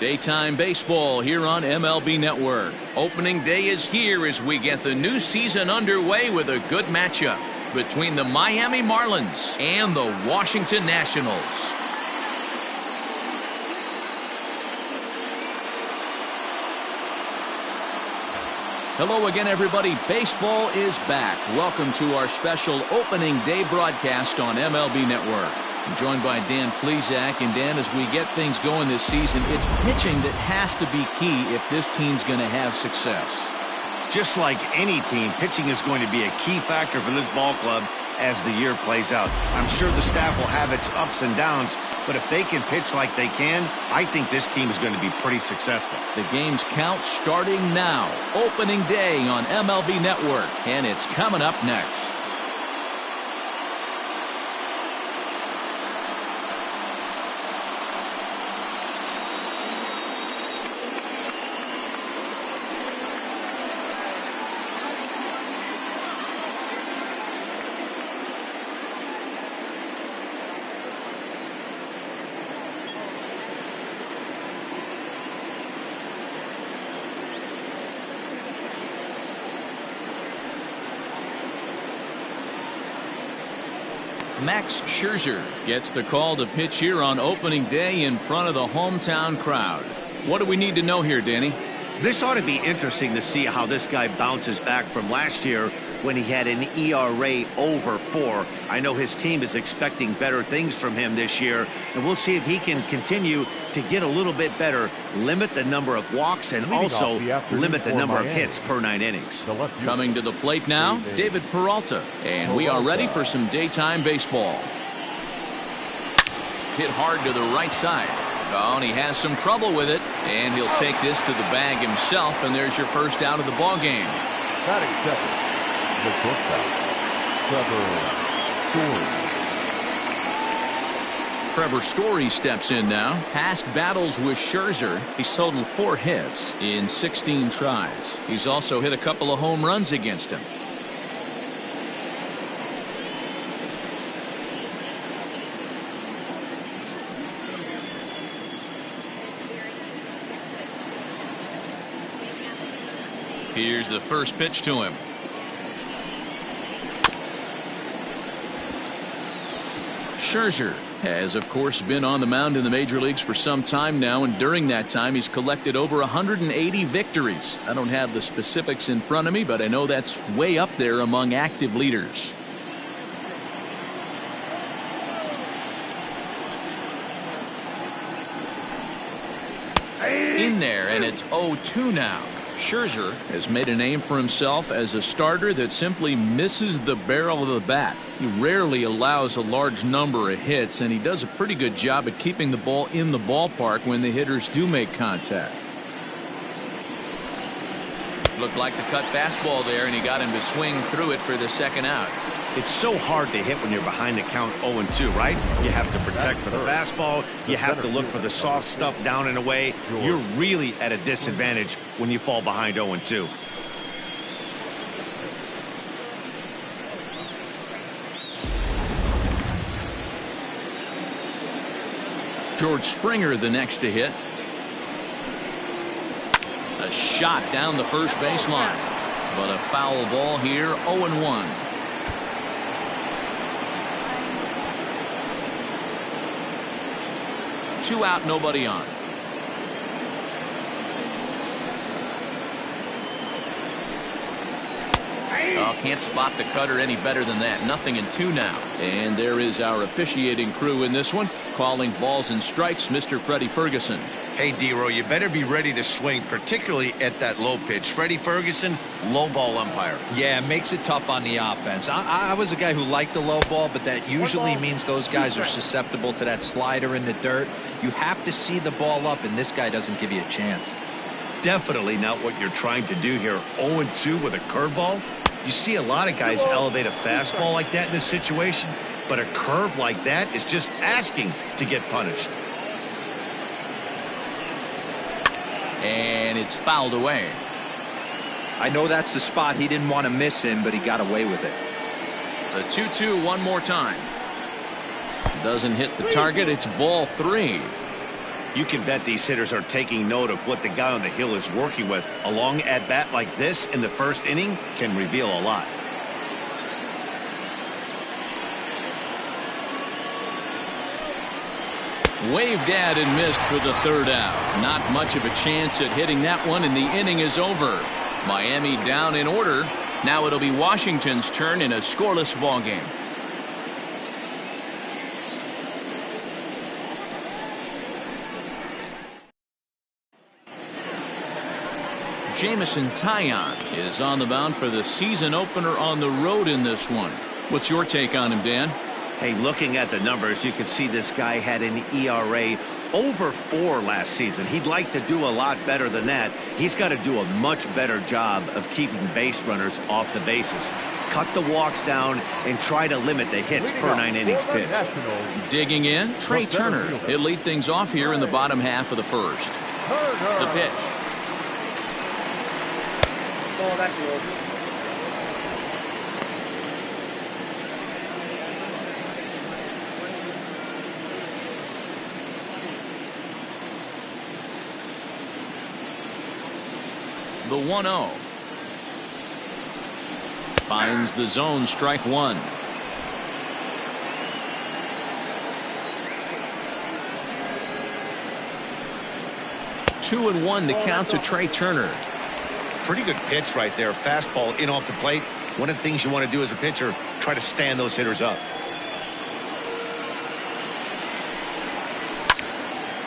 Daytime baseball here on MLB Network. Opening day is here as we get the new season underway with a good matchup between the Miami Marlins and the Washington Nationals. Hello again, everybody. Baseball is back. Welcome to our special opening day broadcast on MLB Network. I'm joined by Dan Plesac. And Dan, as we get things going this season, it's pitching that has to be key if this team's going to have success. Just like any team, pitching is going to be a key factor for this ball club as the year plays out. I'm sure the staff will have its ups and downs, but if they can pitch like they can, I think this team is going to be pretty successful. The game's count starting now. Opening day on MLB Network, and it's coming up next. Max Scherzer gets the call to pitch here on opening day in front of the hometown crowd. What do we need to know here, Danny? This ought to be interesting to see how this guy bounces back from last year when he had an ERA over 4. I know his team is expecting better things from him this year, and we'll see if he can continue to get a little bit better, limit the number of walks, and also limit the number of hits per 9 innings. Coming to the plate now, David Peralta, and we are ready for some daytime baseball. Hit hard to the right side. Oh, and he has some trouble with it, and he'll take this to the bag himself, and there's your first out of the ball game. Batting second, the shortstop, Trevor Story steps in now. Past battles with Scherzer, he's totaled 4 hits in 16 tries. He's also hit a couple of home runs against him. Here's the first pitch to him. Scherzer has, of course, been on the mound in the major leagues for some time now, and during that time he's collected over 180 victories. I don't have the specifics in front of me, but I know that's way up there among active leaders. In there, and it's 0-2 now. Scherzer has made a name for himself as a starter that simply misses the barrel of the bat. He rarely allows a large number of hits, and he does a pretty good job at keeping the ball in the ballpark when the hitters do make contact. Looked like the cut fastball there, and he got him to swing through it for the second out. It's so hard to hit when you're behind the count 0-2, right? You have to protect for the fastball. You have to look for the soft stuff down and away. You're really at a disadvantage when you fall behind 0-2. George Springer the next to hit. A shot down the first baseline, but a foul ball here. 0-1. 2 out, nobody on. Oh, can't spot the cutter any better than that. 0-2 now. And there is our officiating crew in this one, calling balls and strikes, Mr. Freddie Ferguson. Hey, D-Row, you better be ready to swing, particularly at that low pitch. Freddie Ferguson, low ball umpire. Yeah, it makes it tough on the offense. I was a guy who liked the low ball, but that usually means those guys are susceptible to that slider in the dirt. You have to see the ball up, and this guy doesn't give you a chance. Definitely not what you're trying to do here. 0-2 with a curveball. You see a lot of guys elevate a fastball like that in this situation, but a curve like that is just asking to get punished. And it's fouled away. I know that's the spot he didn't want to miss him, but he got away with it. The 2-2 one more time. Doesn't hit the target. It's ball 3. You can bet these hitters are taking note of what the guy on the hill is working with. A long at-bat like this in the first inning can reveal a lot. Waved at and missed for the third out. Not much of a chance at hitting that one, and the inning is over. Miami down in order. Now it'll be Washington's turn in a scoreless ball game. Jamison Taillon is on the mound for the season opener on the road in this one. What's your take on him, Dan? Hey, looking at the numbers, you can see this guy had an ERA over 4 last season. He'd like to do a lot better than that. He's got to do a much better job of keeping base runners off the bases. Cut the walks down and try to limit the hits per 9 innings pitched. Digging in, Trey Turner. He'll lead things off here in the bottom half of the first. The pitch. The 1-0. Finds the zone, strike one. Two and one to count to Trey Turner. Pretty good pitch right there. Fastball in off the plate. One of the things you want to do as a pitcher, try to stand those hitters up.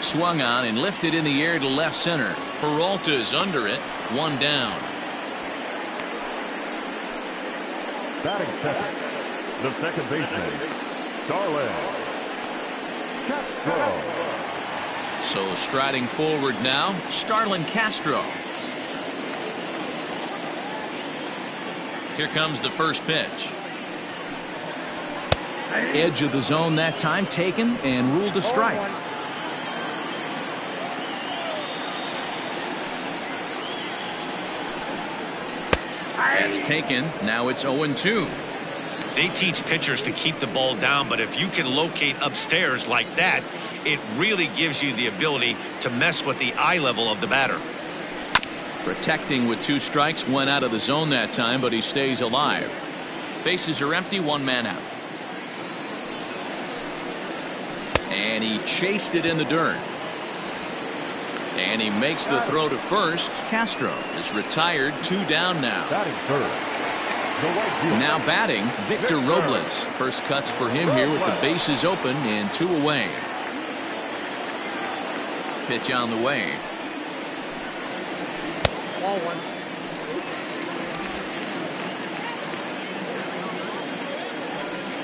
Swung on and lifted in the air to left center. Peralta is under it. One down. Batting second, the second baseman, Starlin Castro. So striding forward now, Starlin Castro. Here comes the first pitch. Edge of the zone that time, taken and ruled a strike. That's taken. Now it's 0-2. They teach pitchers to keep the ball down, but if you can locate upstairs like that, it really gives you the ability to mess with the eye level of the batter. Protecting with 2 strikes, went out of the zone that time, but he stays alive. Bases are empty, 1 man out. And he chased it in the dirt. And he makes the throw to first. Castro is retired, 2 down now. Now batting, Victor Robles. First cuts for him here with the bases open and 2 away. Pitch on the way.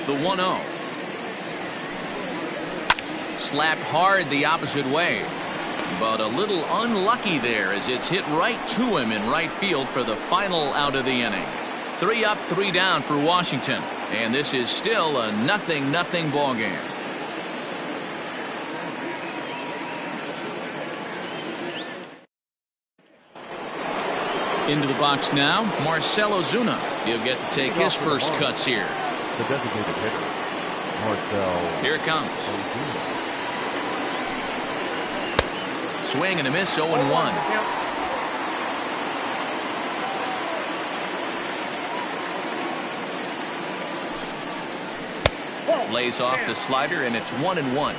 The 1-0. Slapped hard the opposite way. But a little unlucky there as it's hit right to him in right field for the final out of the inning. 3 up, 3 down for Washington. And this is still a 0-0 ball game. Into the box now, Marcel Ozuna. He'll get to take his first cuts here. The designated hitter, Marcel. Here it comes. Swing and a miss, 0-1. Lays off the slider, and it's 1-1.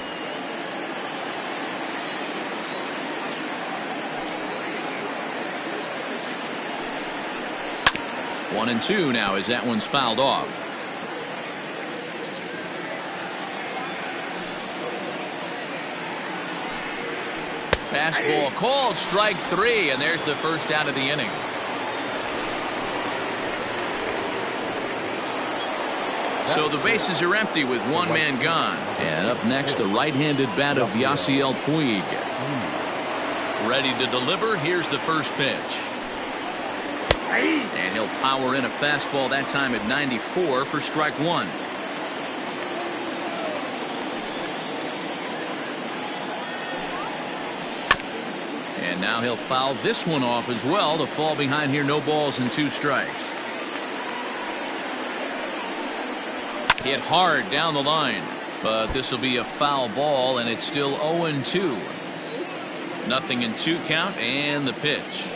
One and 2 now as that one's fouled off. Fastball called, strike 3, and there's the first out of the inning. So the bases are empty with 1 man gone. And up next, the right-handed bat of Yasiel Puig. Ready to deliver. Here's the first pitch. And he'll power in a fastball that time at 94 for strike 1. And now he'll foul this one off as well to fall behind here. No balls and 2 strikes. Hit hard down the line, but this will be a foul ball, and it's still 0-2. 0-2 count, and the pitch.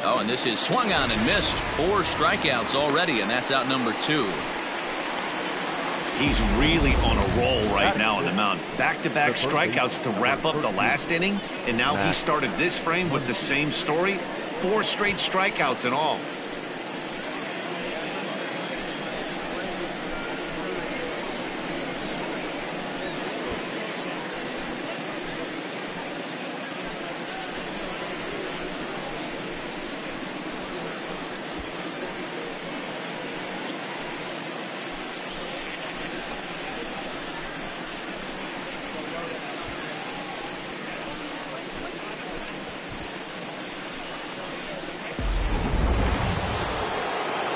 Oh, and this is swung on and missed. 4 strikeouts already, and that's out number 2. He's really on a roll right now on the mound. Back-to-back strikeouts to wrap up the last inning, and now he started this frame with the same story. 4 straight strikeouts in all.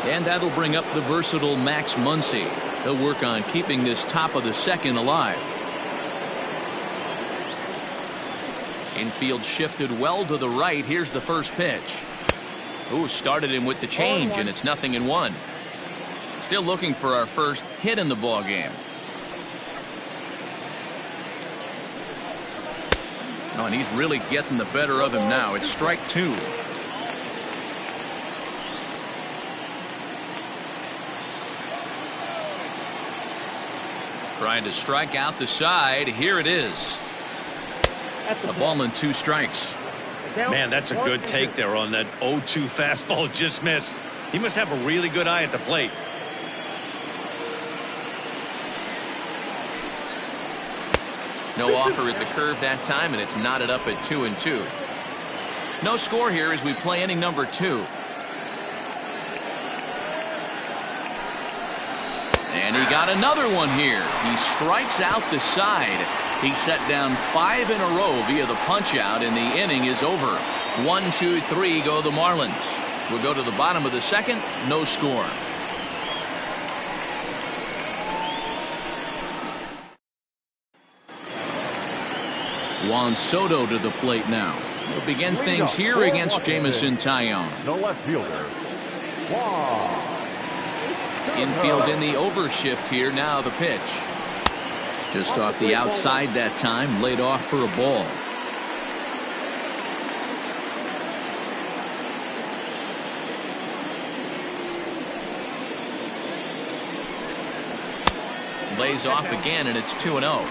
And that'll bring up the versatile Max Muncie. He'll work on keeping this top of the second alive. Infield shifted well to the right. Here's the first pitch. Ooh, started him with the change, and it's 0-1. Still looking for our first hit in the ball game. Oh, and he's really getting the better of him now. It's strike 2. Trying to strike out the side. Here it is. A ball and 2 strikes. Man, that's a good take there on that 0-2 fastball just missed. He must have a really good eye at the plate. No offer at the curve that time, and it's knotted up at 2-2. No score here as we play inning number 2. And he got another one here. He strikes out the side. He set down 5 in a row via the punch-out, and the inning is over. 1, 2, 3 go the Marlins. We'll go to the bottom of the second. No score. Juan Soto to the plate now. We'll begin things here against Jamison Tyone. No left fielder. Juan. Infield in the overshift here. Now the pitch. Just off the outside that time. Laid off for a ball. Lays off again, and it's 2-0.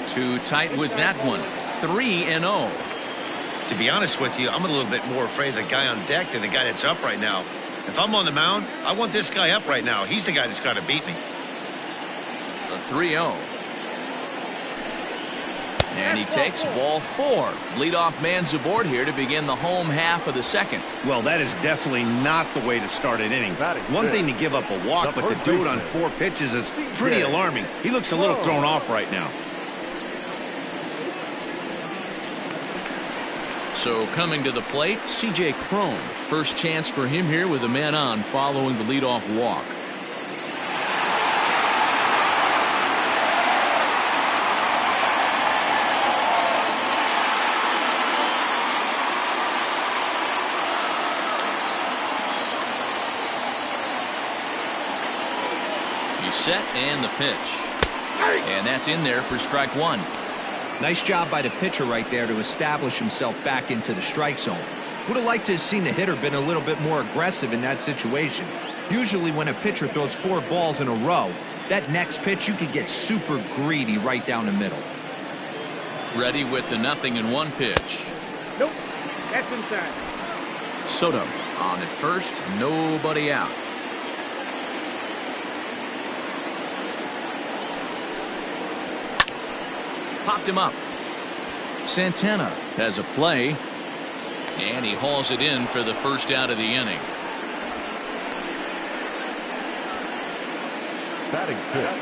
Too tight with that one. 3-0. To be honest with you, I'm a little bit more afraid of the guy on deck than the guy that's up right now. If I'm on the mound, I want this guy up right now. He's the guy that's got to beat me. A 3-0. And he takes ball 4. Leadoff man's aboard here to begin the home half of the second. Well, that is definitely not the way to start an inning. One thing to give up a walk, but to do it on 4 pitches is pretty alarming. He looks a little thrown off right now. So coming to the plate, C.J. Cron. First chance for him here with a man on following the leadoff walk. He's set, and the pitch. And that's in there for strike 1. Nice job by the pitcher right there to establish himself back into the strike zone. Would have liked to have seen the hitter been a little bit more aggressive in that situation. Usually when a pitcher throws 4 balls in a row, that next pitch you could get super greedy right down the middle. Ready with the 0-1 pitch. Nope, that's inside. Soto on at first, nobody out. Popped him up. Santana has a play, and he hauls it in for the first out of the inning. Batting 6,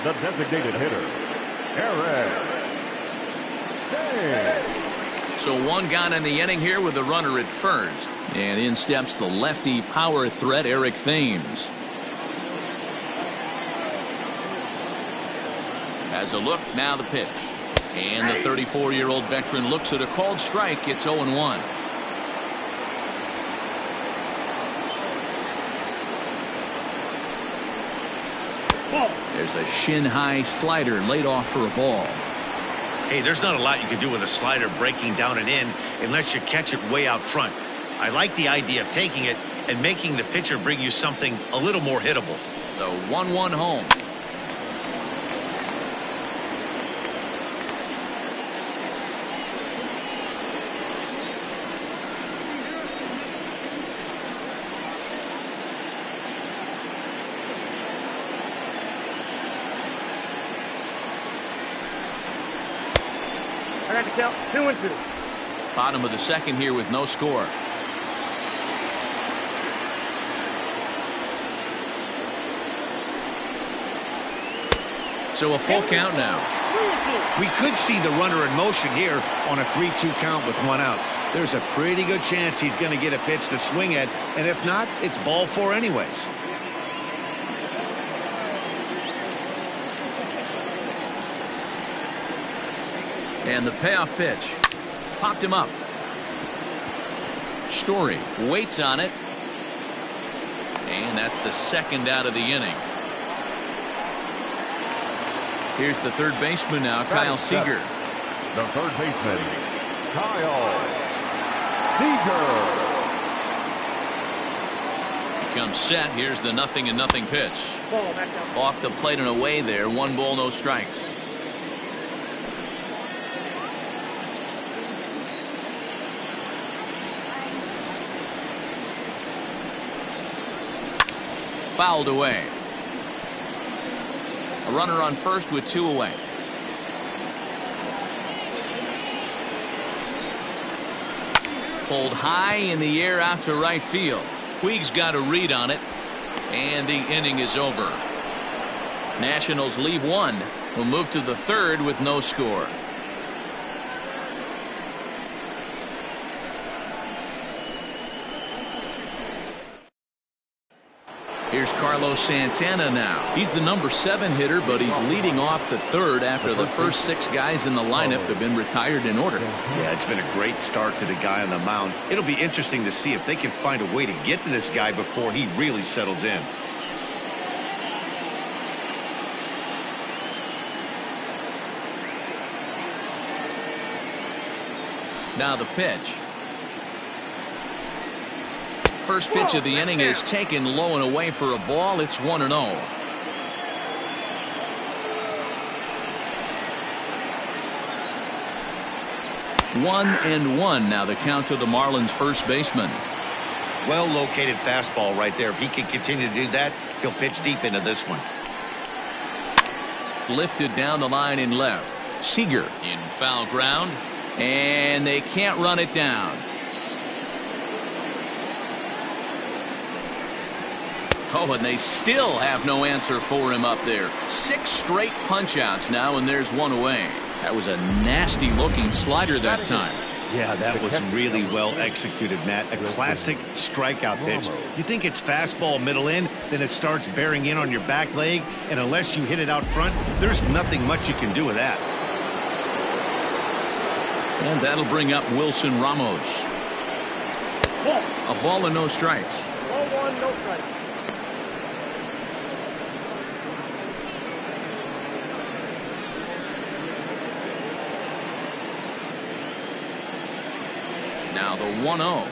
the designated hitter, Eric. So 1 gone in the inning here with a runner at first, and in steps the lefty power threat Eric Thames. Has a look, now the pitch. And the 34-year-old veteran looks at a called strike. It's 0-1. There's a shin-high slider laid off for a ball. Hey, there's not a lot you can do with a slider breaking down and in unless you catch it way out front. I like the idea of taking it and making the pitcher bring you something a little more hittable. The 1-1 home. I got the count. 2-2. Bottom of the second here with no score. So a full count now. We could see the runner in motion here on a 3-2 count with one out. There's a pretty good chance he's going to get a pitch to swing at, and if not, it's ball four anyways. And the payoff pitch popped him up. Story waits on it. And that's the second out of the inning. Here's the third baseman now, Kyle Seager. The third baseman, Kyle Seager. Becomes set. Here's the 0-0 pitch. Ball, back down. Off the plate and away there. 1 ball, no strikes. Fouled away. A runner on first with 2 away. Pulled high in the air out to right field. Puig's got a read on it, and the inning is over. Nationals leave 1. Will move to the third with no score. Here's Carlos Santana now. He's the number 7 hitter, but he's leading off the third after the first 6 guys in the lineup have been retired in order. Yeah, it's been a great start to the guy on the mound. It'll be interesting to see if they can find a way to get to this guy before he really settles in. Now the pitch. First pitch of the inning is taken low and away for a ball. It's 1-0. 1-1 now the count to the Marlins first baseman. Well located fastball right there. If he can continue to do that, he'll pitch deep into this one. Lifted down the line in left. Seager in foul ground, and they can't run it down. Oh, and they still have no answer for him up there. 6 straight punch-outs now, and there's 1 away. That was a nasty-looking slider that time. Yeah, that was really well executed, Matt. A classic strikeout pitch. You think it's fastball middle in, then it starts bearing in on your back leg, and unless you hit it out front, there's nothing much you can do with that. And that'll bring up Wilson Ramos. A ball and no strikes. Ball 1, no strikes. Now the 1-0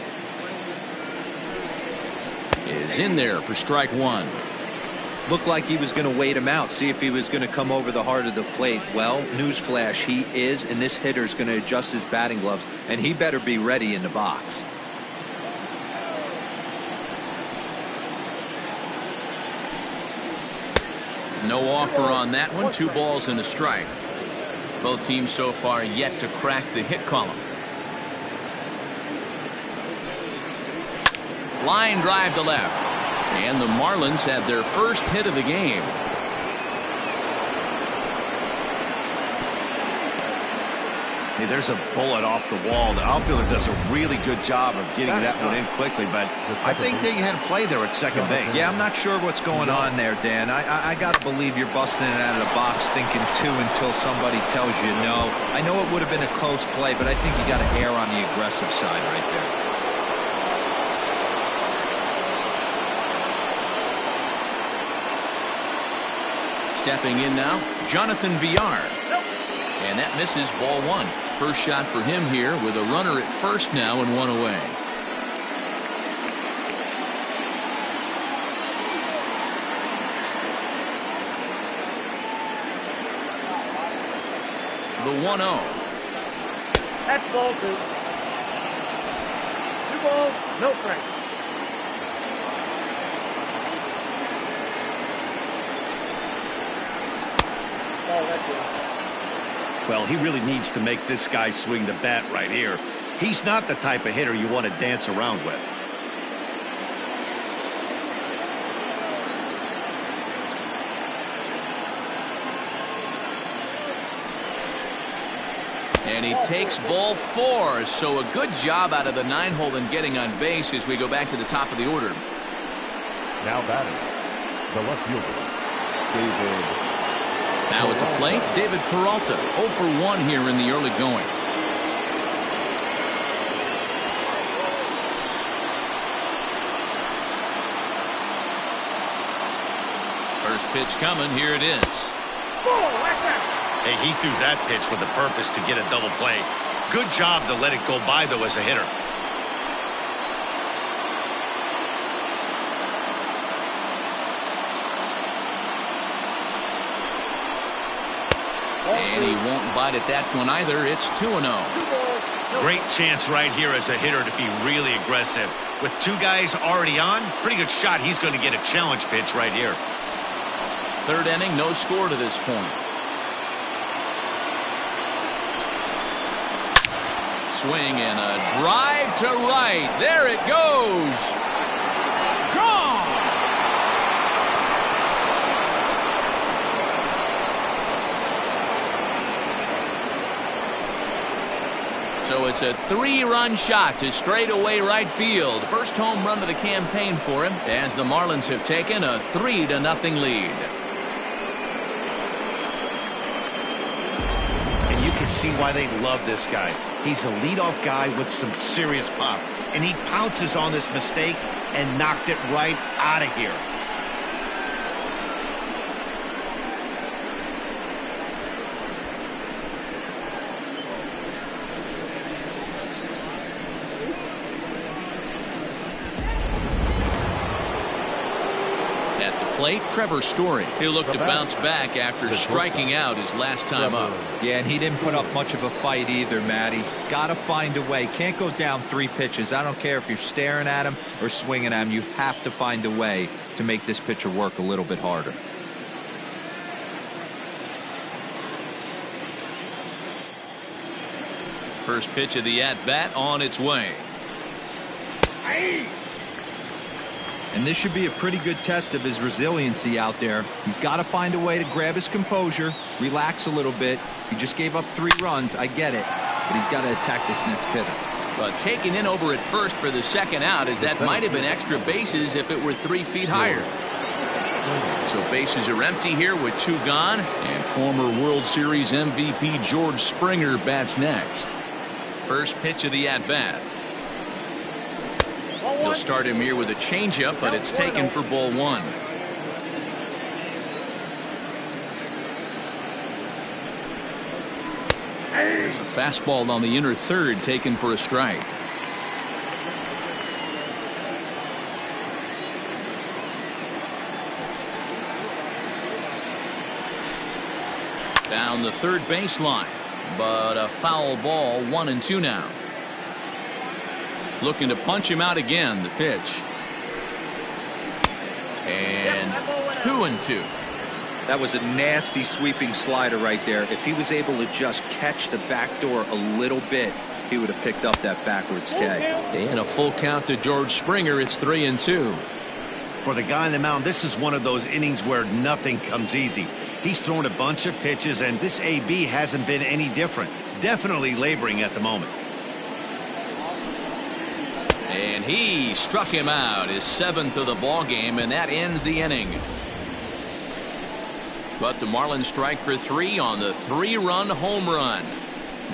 is in there for strike 1. Looked like he was going to wait him out, see if he was going to come over the heart of the plate. Well, newsflash, he is, and this hitter's going to adjust his batting gloves, and he better be ready in the box. No offer on that one. 2 balls and a strike. Both teams so far yet to crack the hit column. Line drive to left. And the Marlins have their first hit of the game. Hey, there's a bullet off the wall. The outfielder does a really good job of getting that one in quickly, but I think they had a play there at second base. Yeah, I'm not sure what's going on there, Dan. I got to believe you're busting it out of the box thinking 2 until somebody tells you no. I know it would have been a close play, but I think you got to err on the aggressive side right there. Stepping in now, Jonathan Villar. And that misses, ball one. First shot for him here with a runner at first now and one away. The 1-0. That's ball two. 2 balls, no strikes. Oh, that's it. Well, he really needs to make this guy swing the bat right here. He's not the type of hitter you want to dance around with. And he takes ball 4. So a good job out of the 9-hole in getting on base as we go back to the top of the order. Now batting, the left fielder, David. Now at the plate, David Peralta, 0 for 1 here in the early going. First pitch coming, here it is. Hey, he threw that pitch with the purpose to get a double play. Good job to let it go by, though, as a hitter. And he won't bite at that one either. It's 2-0. Great chance right here as a hitter to be really aggressive. With 2 guys already on, pretty good shot he's going to get a challenge pitch right here. Third inning, no score to this point. Swing and a drive to right. There it goes. Gone. So it's a 3-run shot to straightaway right field. First home run of the campaign for him as the Marlins have taken a 3-0 lead. And you can see why they love this guy. He's a leadoff guy with some serious pop. And he pounces on this mistake and knocked it right out of here. Plate, Trevor Story. He'll look to bounce back after striking out his last time up. Yeah, and he didn't put up much of a fight either, Matty. Got to find a way. Can't go down 3 pitches. I don't care if you're staring at him or swinging at him. You have to find a way to make this pitcher work a little bit harder. First pitch of the at-bat on its way. And this should be a pretty good test of his resiliency out there. He's got to find a way to grab his composure, relax a little bit. He just gave up 3 runs. I get it. But he's got to attack this next hitter. But taking in over at first for the second out, as that might have been extra bases if it were 3 feet higher. So bases are empty here with 2 gone. And former World Series MVP George Springer bats next. First pitch of the at-bat. He'll start him here with a changeup, but it's taken for ball 1. There's a fastball on the inner third taken for a strike. Down the third baseline, but a foul ball. 1-2 now. Looking to punch him out again. The pitch. And 2-2. That was a nasty sweeping slider right there. If he was able to just catch the back door a little bit, he would have picked up that backwards K. And a full count to George Springer. It's 3-2. For the guy on the mound, this is one of those innings where nothing comes easy. He's thrown a bunch of pitches, and this AB hasn't been any different. Definitely laboring at the moment. And he struck him out, his 7th of the ball game, and that ends the inning. But the Marlins strike for 3 on the 3-run home run.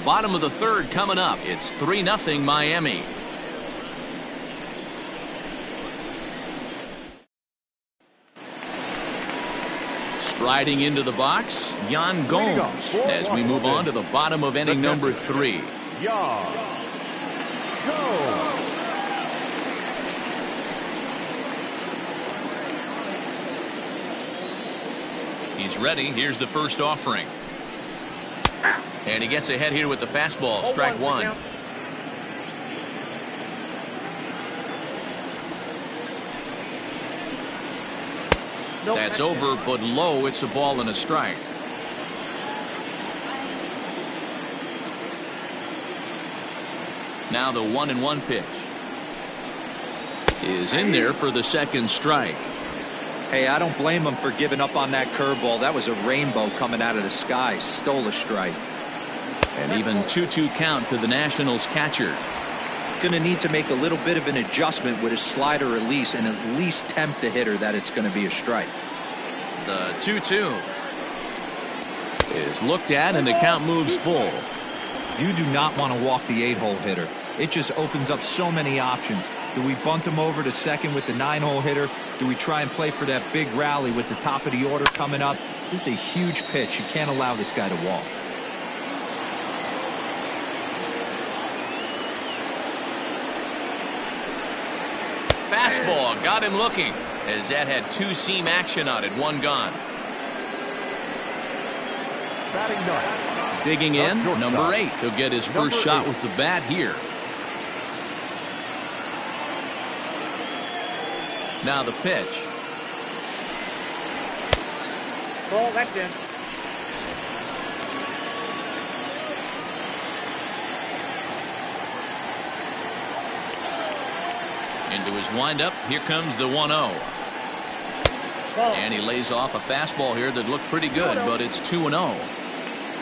Bottom of the third coming up. It's 3-0 Miami. Riding into the box, Gomes, as we move on to the bottom of inning number 3. Gomes. He's ready. Here's the first offering. And he gets ahead here with the fastball. Strike one. That's over, but low. It's a ball and a strike. Now the 1-1 pitch is in there for the second strike. Hey, I don't blame him for giving up on that curveball. That was a rainbow coming out of the sky. Stole a strike. And even 2-2 count to the Nationals catcher. Going to need to make a little bit of an adjustment with his slider release and at least tempt the hitter that it's going to be a strike. The 2-2 is looked at and the count moves full. You do not want to walk the 8-hole hitter. It just opens up so many options. Do we bunt him over to second with the 9-hole hitter? Do we try and play for that big rally with the top of the order coming up? This is a huge pitch. You can't allow this guy to walk. Fastball got him looking, as that had 2-seam action on it. One gone. Batting ninth. Digging in, number 8. He'll get his first shot with the bat here. Now the pitch. Ball, that's in. Into his windup. Here comes the 1-0. And he lays off a fastball here that looked pretty good, but it's 2-0.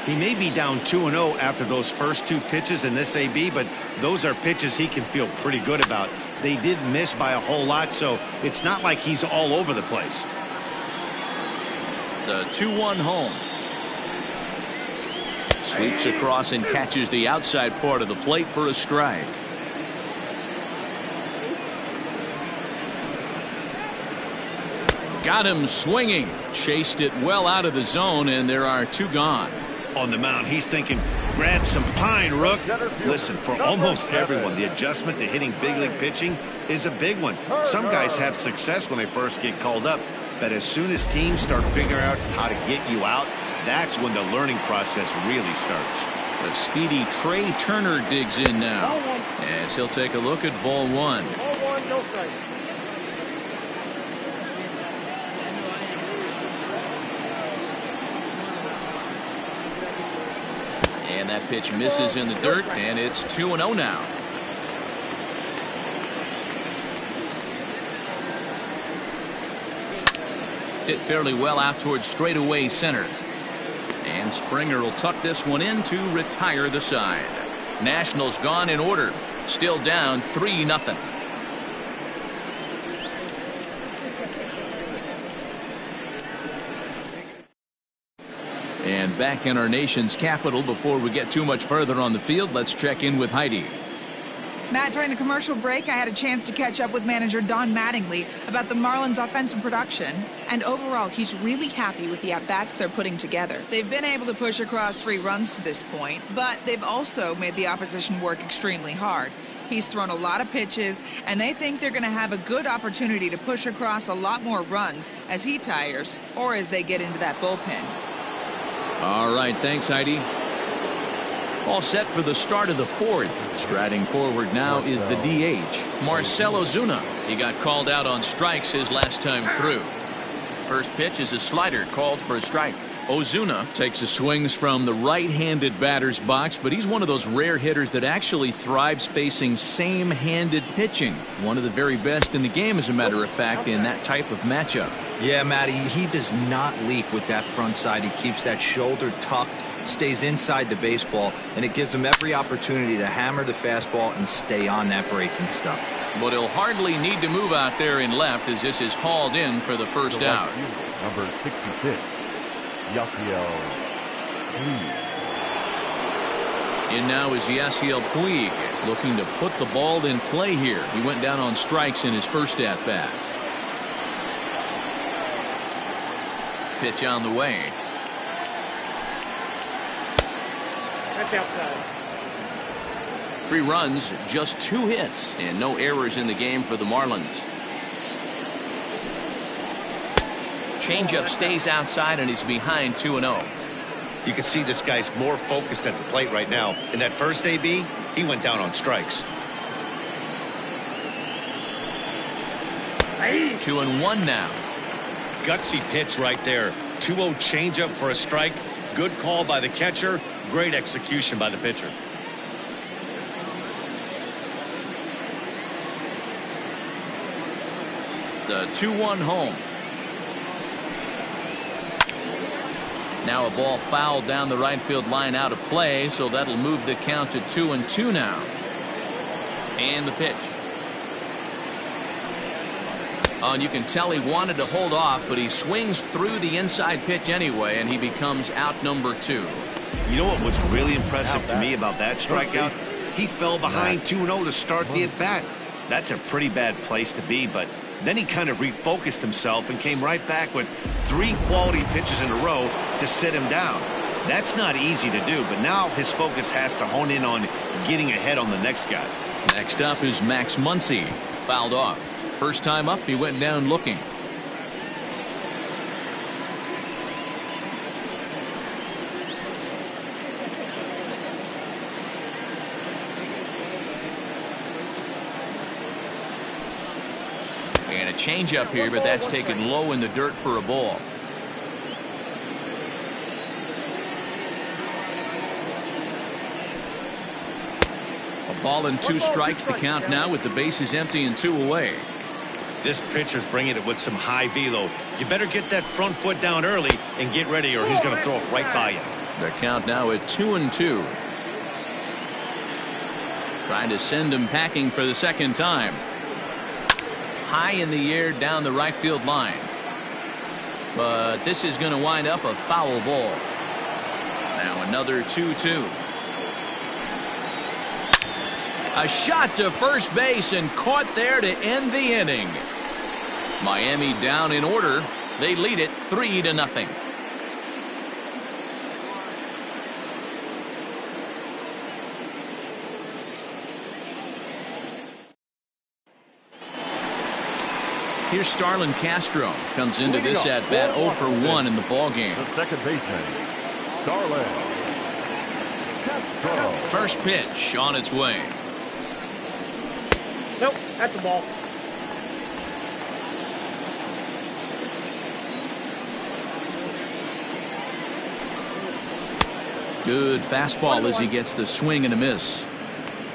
He may be down 2-0 after those first 2 pitches in this AB, but those are pitches he can feel pretty good about. They did miss by a whole lot, so it's not like he's all over the place. The 2-1 home. Sweeps across and catches the outside part of the plate for a strike. Got him swinging. Chased it well out of the zone, and there are 2 gone. On the mound, he's thinking, grab some pine, Rook. Listen, for almost everyone, the adjustment to hitting big league pitching is a big one. Some guys have success when they first get called up, but as soon as teams start figuring out how to get you out, that's when the learning process really starts. The speedy Trey Turner digs in now, as he'll take a look at ball 1. Ball 1, no strike. And that pitch misses in the dirt, and it's 2-0 now. Hit fairly well out towards straightaway center. And Springer will tuck this one in to retire the side. Nationals gone in order. Still down 3-0. And back in our nation's capital, before we get too much further on the field, let's check in with Heidi. Matt, during the commercial break, I had a chance to catch up with manager Don Mattingly about the Marlins' offensive production. And overall, he's really happy with the at-bats they're putting together. They've been able to push across 3 runs to this point, but they've also made the opposition work extremely hard. He's thrown a lot of pitches, and they think they're going to have a good opportunity to push across a lot more runs as he tires or as they get into that bullpen. All right, thanks, Heidi. All set for the start of the 4th. Striding forward now is the DH, Marcel Ozuna. He got called out on strikes his last time through. First pitch is a slider called for a strike. Ozuna takes his swings from the right-handed batter's box, but he's one of those rare hitters that actually thrives facing same-handed pitching. One of the very best in the game, as a matter of fact, in that type of matchup. Yeah, Matty, he does not leak with that front side. He keeps that shoulder tucked, stays inside the baseball, and it gives him every opportunity to hammer the fastball and stay on that breaking stuff. But he'll hardly need to move out there in left, as this is hauled in for the first out. Number 66, Yasiel Puig. In now is Yasiel Puig, looking to put the ball in play here. He went down on strikes in his first at-bat. Pitch on the way. That's outside. 3 runs, just 2 hits, and no errors in the game for the Marlins. Changeup stays outside, and he's behind 2-0. You can see this guy's more focused at the plate right now. In that first AB, he went down on strikes. 2-1 now. Gutsy pitch right there. 2-0 changeup for a strike. Good call by the catcher. Great execution by the pitcher. The 2-1 home. Now a ball fouled down the right field line out of play, so that'll move the count to 2-2 now. And the pitch. Oh, and you can tell he wanted to hold off, but he swings through the inside pitch anyway, and he becomes out number 2. You know what was really impressive to me about that strikeout? He fell behind 2-0 to start the at-bat. That's a pretty bad place to be, but then he kind of refocused himself and came right back with 3 quality pitches in a row to sit him down. That's not easy to do, but now his focus has to hone in on getting ahead on the next guy. Next up is Max Muncie. Fouled off. First time up, he went down looking. And a changeup here, but that's taken low in the dirt for a ball. A ball and 2 strikes, the count now with the bases empty and 2 away. This pitcher's bringing it with some high velo. You better get that front foot down early and get ready, or he's going to throw it right by you. The count now at 2-2. Trying to send him packing for the second time. High in the air down the right field line. But this is going to wind up a foul ball. Now another 2-2. A shot to first base and caught there to end the inning. Miami down in order. They lead it 3-0. Here's Starlin Castro. Comes into this at bat 0 for 1 in the ball game. The second baseman, Starlin Castro. First pitch on its way. Nope, that's a ball. Good fastball as he gets the swing and a miss.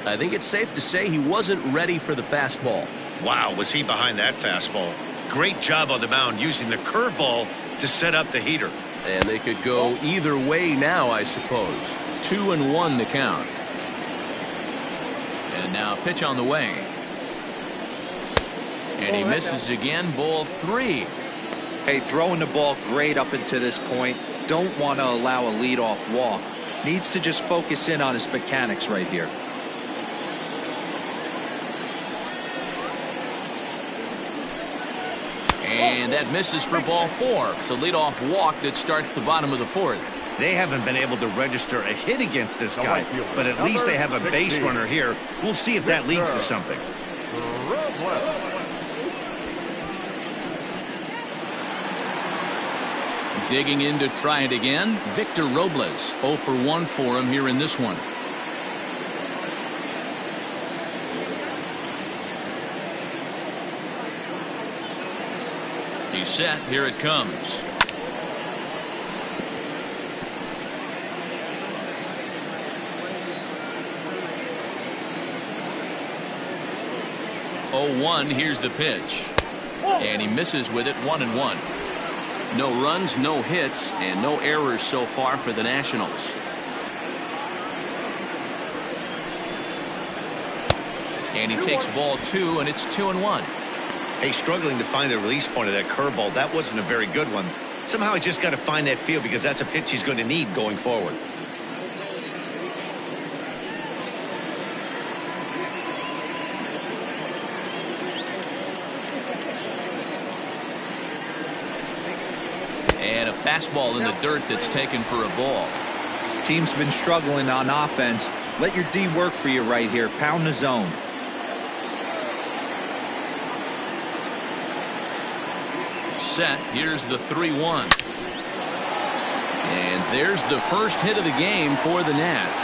I think it's safe to say he wasn't ready for the fastball. Wow, was he behind that fastball. Great job on the mound using the curveball to set up the heater. And they could go either way now, I suppose. 2-1 to count. And now pitch on the way. And he misses again, ball 3. Hey, throwing the ball great up until this point. Don't want to allow a leadoff walk. Needs to just focus in on his mechanics right here. And that misses for ball 4. It's a leadoff walk that starts the bottom of the 4th. They haven't been able to register a hit against this guy, but at least they have a base runner here. We'll see if that leads to something. Digging in to try it again, Victor Robles. 0 for 1 for him here in this one. He's set. Here it comes. Oh, 1. Here's the pitch. And he misses with it. 1-1. No runs, no hits, and no errors so far for the Nationals. And he takes ball 2, and it's 2-1. Hey, struggling to find the release point of that curveball. That wasn't a very good one. Somehow he's just got to find that feel, because that's a pitch he's going to need going forward. fastball in the dirt that's taken for a ball. Team's been struggling on offense. Let your D work for you right here. Pound the zone. Set. Here's the 3-1. And there's the first hit of the game for the Nats.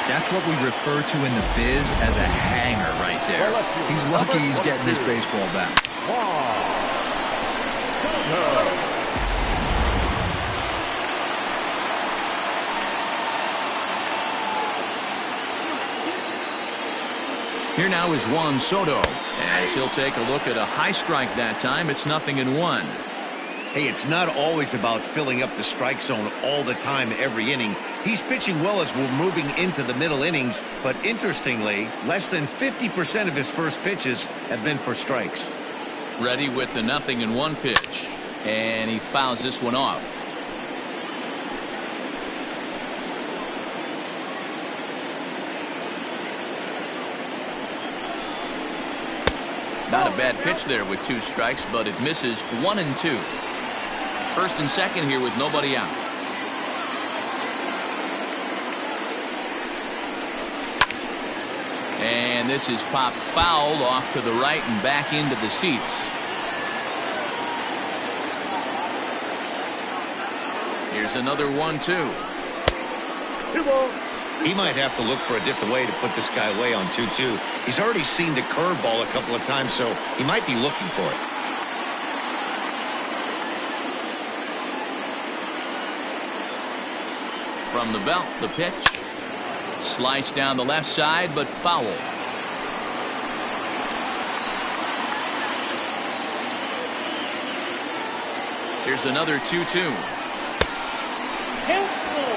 That's what we refer to in the biz as a hanger right there. He's lucky he's getting his baseball back. Here now is Juan Soto, as he'll take a look at a high strike that time. It's 0-1. Hey, it's not always about filling up the strike zone all the time every inning. He's pitching well as we're moving into the middle innings, but interestingly, less than 50% of his first pitches have been for strikes. Ready with the 0-1 pitch, and he fouls this one off. Not a bad pitch there with 2 strikes, but it misses 1-2. First and second here with nobody out. And this is popped foul off to the right and back into the seats. Here's another 1-2. He might have to look for a different way to put this guy away on 2-2. He's already seen the curveball a couple of times, so he might be looking for it. From the belt, the pitch. Sliced down the left side, but foul. Here's another 2-2.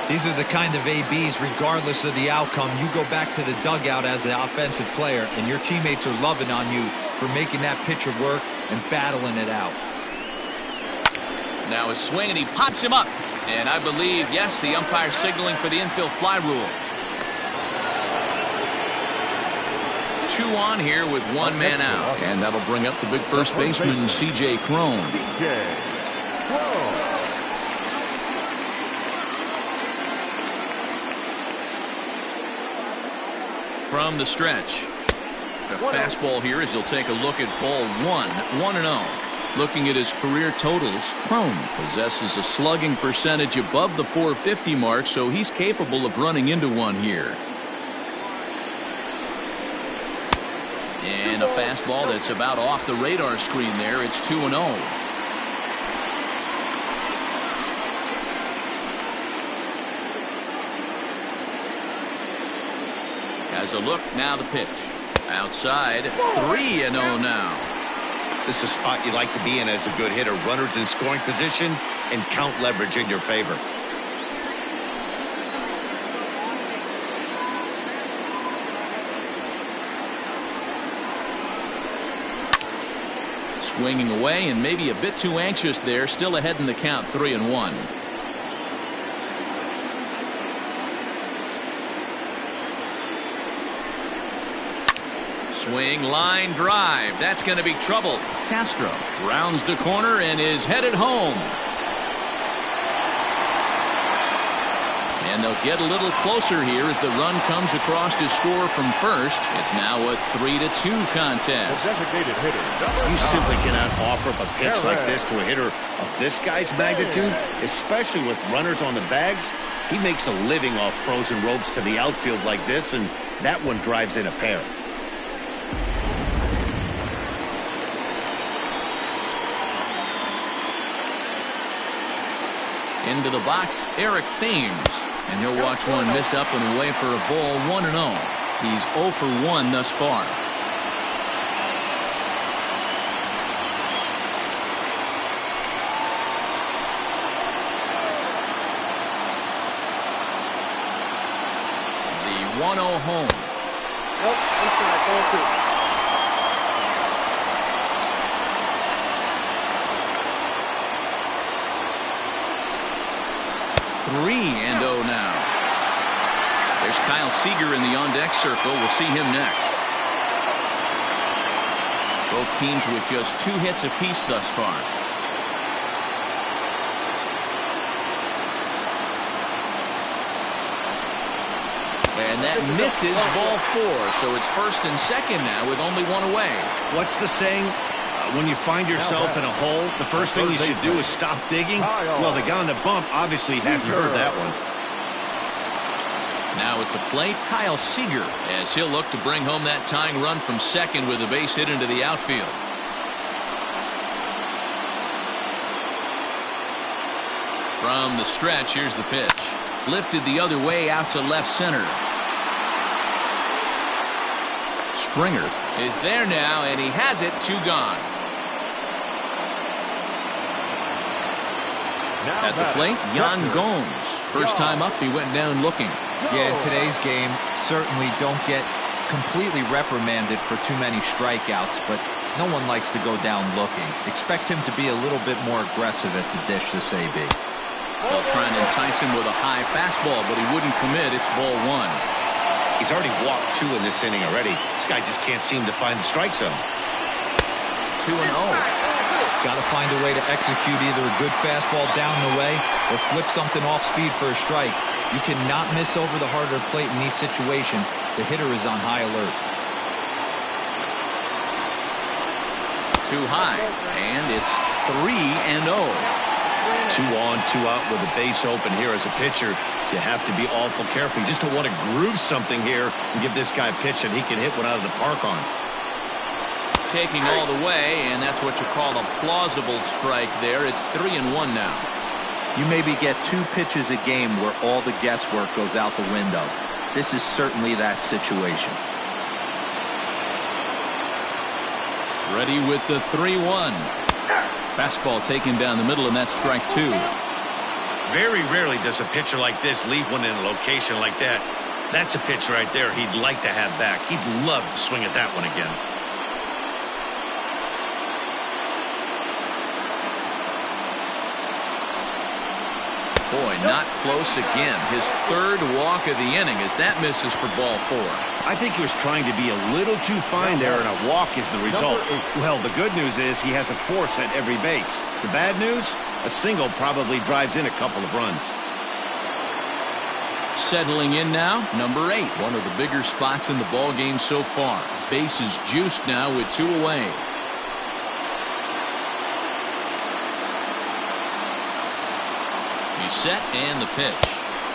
These are the kind of ABs, regardless of the outcome, you go back to the dugout as an offensive player, and your teammates are loving on you for making that pitcher work and battling it out. Now a swing, and he pops him up. And I believe, yes, the umpire signaling for the infield fly rule. 2 on here with 1 man out. And that'll bring up the big first baseman, C.J. Cron. From the stretch. A fastball here as he'll take a look at ball 1-0. Looking at his career totals, Cron possesses a slugging percentage above the .450 mark, so he's capable of running into one here. And a fastball that's about off the radar screen there. It's 2-0. Has a look, now the pitch. Outside, 3-0 now. This is a spot you like to be in as a good hitter. Runners in scoring position and count leverage in your favor. Swinging away and maybe a bit too anxious there. Still ahead in the count, 3-1. Swing, line drive. That's going to be trouble. Castro rounds the corner and is headed home. And they'll get a little closer here as the run comes across to score from first. It's now a 3-2 contest. Designated hitter, You simply cannot offer up a pitch like this to a hitter of this guy's magnitude, especially with runners on the bags. He makes a living off frozen ropes to the outfield like this, and that one drives in a pair. Into the box, Eric Thames. And he'll watch one miss up and away for a ball, 1-0. He's 0 for 1 thus far. The 1-0 home. Nope, inside, ball 2. 3-0 now. There's Kyle Seager in the on-deck circle. We'll see him next. Both teams with just 2 hits apiece thus far. And that misses ball 4. So it's first and second now with only one away. What's the saying? When you find yourself in a hole, the first thing you should do is stop digging. Well, the guy on the bump obviously hasn't heard that one. Now at the plate, Kyle Seager, as he'll look to bring home that tying run from second with a base hit into the outfield. From the stretch, here's the pitch. Lifted the other way out to left center. Springer is there now, and he has it. 2 gone. At the plate, Gomes. First time up, he went down looking. Yeah, in today's game, certainly don't get completely reprimanded for too many strikeouts, but no one likes to go down looking. Expect him to be a little bit more aggressive at the dish this AB. They'll try and entice him with a high fastball, but he wouldn't commit. It's ball 1. He's already walked 2 in this inning already. This guy just can't seem to find the strike zone. 2-0. Got to find a way to execute either a good fastball down the way or flip something off speed for a strike. You cannot miss over the harder plate in these situations. The hitter is on high alert. Too high, and it's 3-0. 2 on, 2 out with the base open here as a pitcher. You have to be awful careful. You just don't want to groove something here and give this guy a pitch and he can hit one out of the park on. Taking all the way, and that's what you call a plausible strike there. It's 3-1 now. You maybe get 2 pitches a game where all the guesswork goes out the window. This is certainly that situation. Ready with the 3-1. Fastball taken down the middle, and that's strike 2. Very rarely does a pitcher like this leave one in a location like that. That's a pitch right there he'd like to have back. He'd love to swing at that one again. Boy, not close again. His 3rd walk of the inning as that misses for ball 4. I think he was trying to be a little too fine there, and a walk is the result. Well, the good news is he has a force at every base. The bad news? A single probably drives in a couple of runs. Settling in now, number 8. One of the bigger spots in the ball game so far. Bases juiced now with 2 away. He's set, and the pitch.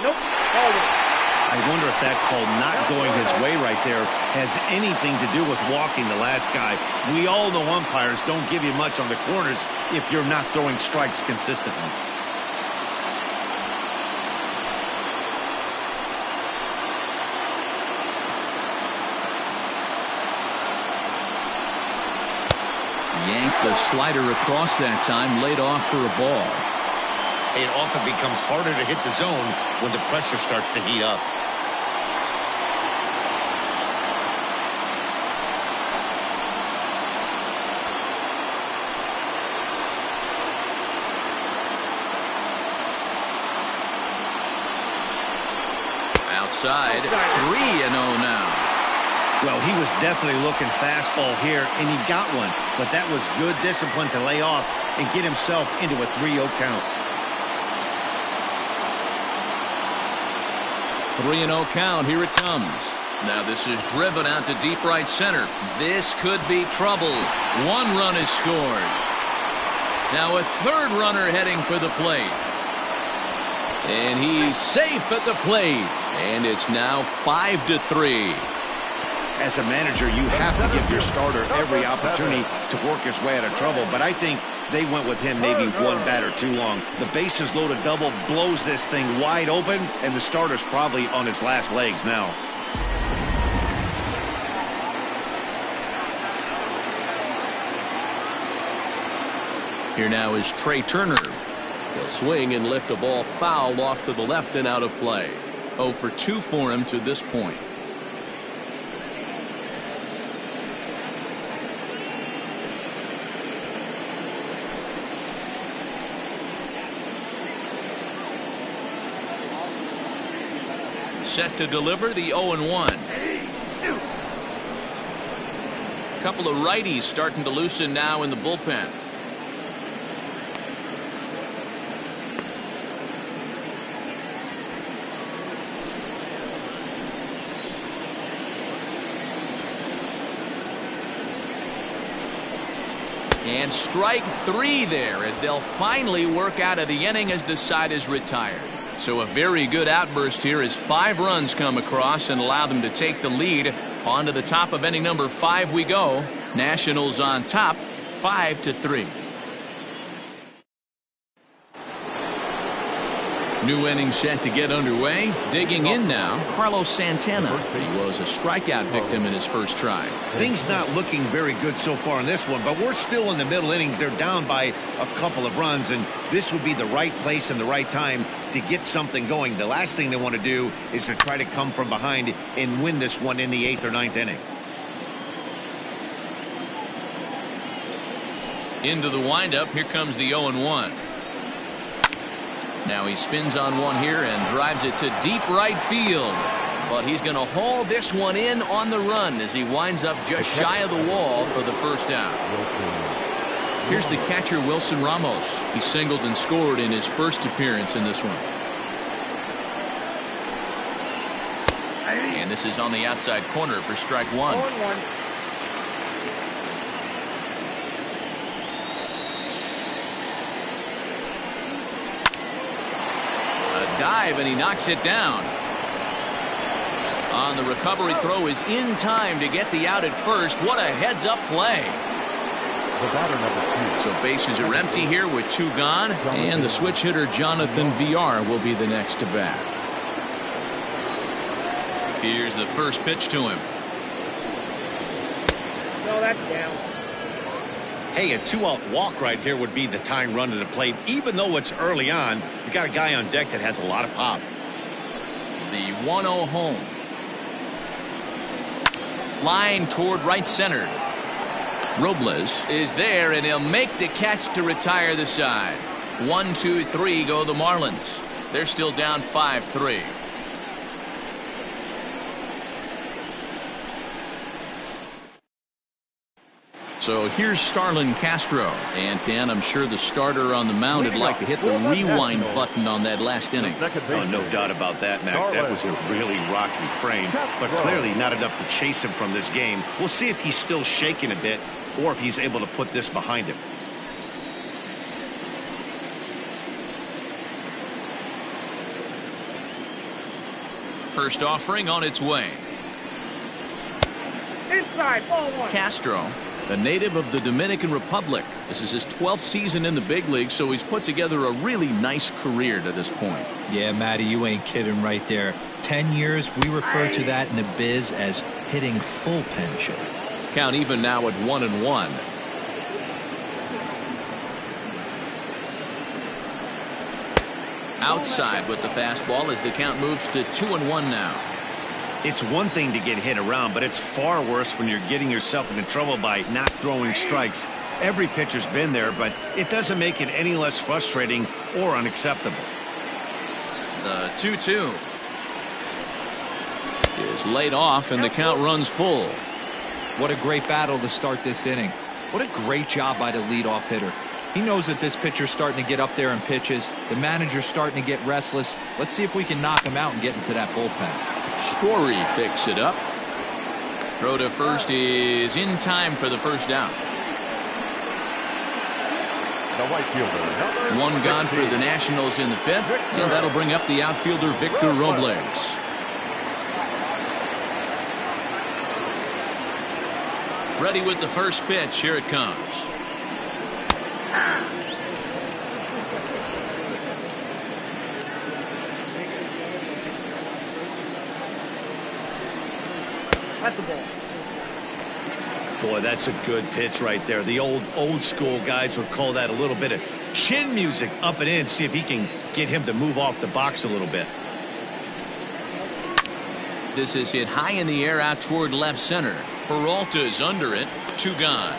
Nope. I wonder if that call not going his way right there has anything to do with walking the last guy. We all know umpires don't give you much on the corners if you're not throwing strikes consistently. Yanked the slider across that time, laid off for a ball. It often becomes harder to hit the zone when the pressure starts to heat up. Outside, 3-0 now. Well, he was definitely looking fastball here, and he got one. But that was good discipline to lay off and get himself into a 3-0 count. 3-0 count. Here it comes. Now this is driven out to deep right center. This could be trouble. 1 run is scored. Now a 3rd runner heading for the plate. And he's safe at the plate. And it's now 5-3. As a manager, you have to give your starter every opportunity to work his way out of trouble. But I think they went with him maybe 1 batter too long. The bases loaded double blows this thing wide open, and the starter's probably on his last legs now. Here now is Trey Turner. He'll swing and lift a ball foul off to the left and out of play. 0 for 2 for him to this point. Set to deliver the 0-1. Couple of righties starting to loosen now in the bullpen. And strike 3 there as they'll finally work out of the inning as the side is retired. So a very good outburst here as 5 runs come across and allow them to take the lead. On to the top of inning number 5 we go. Nationals on top 5-3. New inning set to get underway. Digging in now, Carlos Santana. He was a strikeout victim in his first try. Things not looking very good so far in this one, but we're still in the middle innings. They're down by a couple of runs, and this would be the right place and the right time to get something going. The last thing they want to do is to try to come from behind and win this one in the 8th or 9th inning. Into the windup. Here comes the 0-1. Now he spins on one here and drives it to deep right field. But he's going to haul this one in on the run as he winds up just shy of the wall for the first out. Here's the catcher, Wilson Ramos. He singled and scored in his first appearance in this one. And this is on the outside corner for strike 1. Dive, and he knocks it down. On the recovery throw is in time to get the out at first. What a heads-up play. So bases are empty here with 2 gone, and the switch hitter Jonathan Villar will be the next to bat. Here's the first pitch to him. No, that's down. Hey, a 2-out walk right here would be the tying run to the plate. Even though it's early on, you got a guy on deck that has a lot of pop. The 1-0 home. Line toward right center. Robles is there, and he'll make the catch to retire the side. 1-2-3 go the Marlins. They're still down 5-3. So here's Starlin Castro. And Dan, I'm sure the starter on the mound would like to hit the rewind button on that last inning. Oh, no doubt about that, Mac. That was a really rocky frame, but clearly not enough to chase him from this game. We'll see if he's still shaking a bit or if he's able to put this behind him. First offering on its way. Inside, ball 1. Castro, a native of the Dominican Republic. This is his 12th season in the big league, so he's put together a really nice career to this point. Yeah, Matty, you ain't kidding right there. 10 years, we refer to that in the biz as hitting full pension. Count even now at 1-1. Outside with the fastball as the count moves to 2-1 now. It's one thing to get hit around, but it's far worse when you're getting yourself into trouble by not throwing strikes. Every pitcher's been there, but it doesn't make it any less frustrating or unacceptable. The 2-2 is laid off, and the count runs full. What a great battle to start this inning. What a great job by the leadoff hitter. He knows that this pitcher's starting to get up there in pitches. The manager's starting to get restless. Let's see if we can knock him out and get into that bullpen. Story picks it up. Throw to first is in time for the first out. The right fielder, One gone for the Nationals in the 5th, and that'll bring up the outfielder Victor Robles. Ready with the first pitch. Here it comes. That's the ball. Boy, that's a good pitch right there. The old school guys would call that a little bit of chin music up and in. See if he can get him to move off the box a little bit. This is hit high in the air out toward left center. Peralta is under it. 2 gone.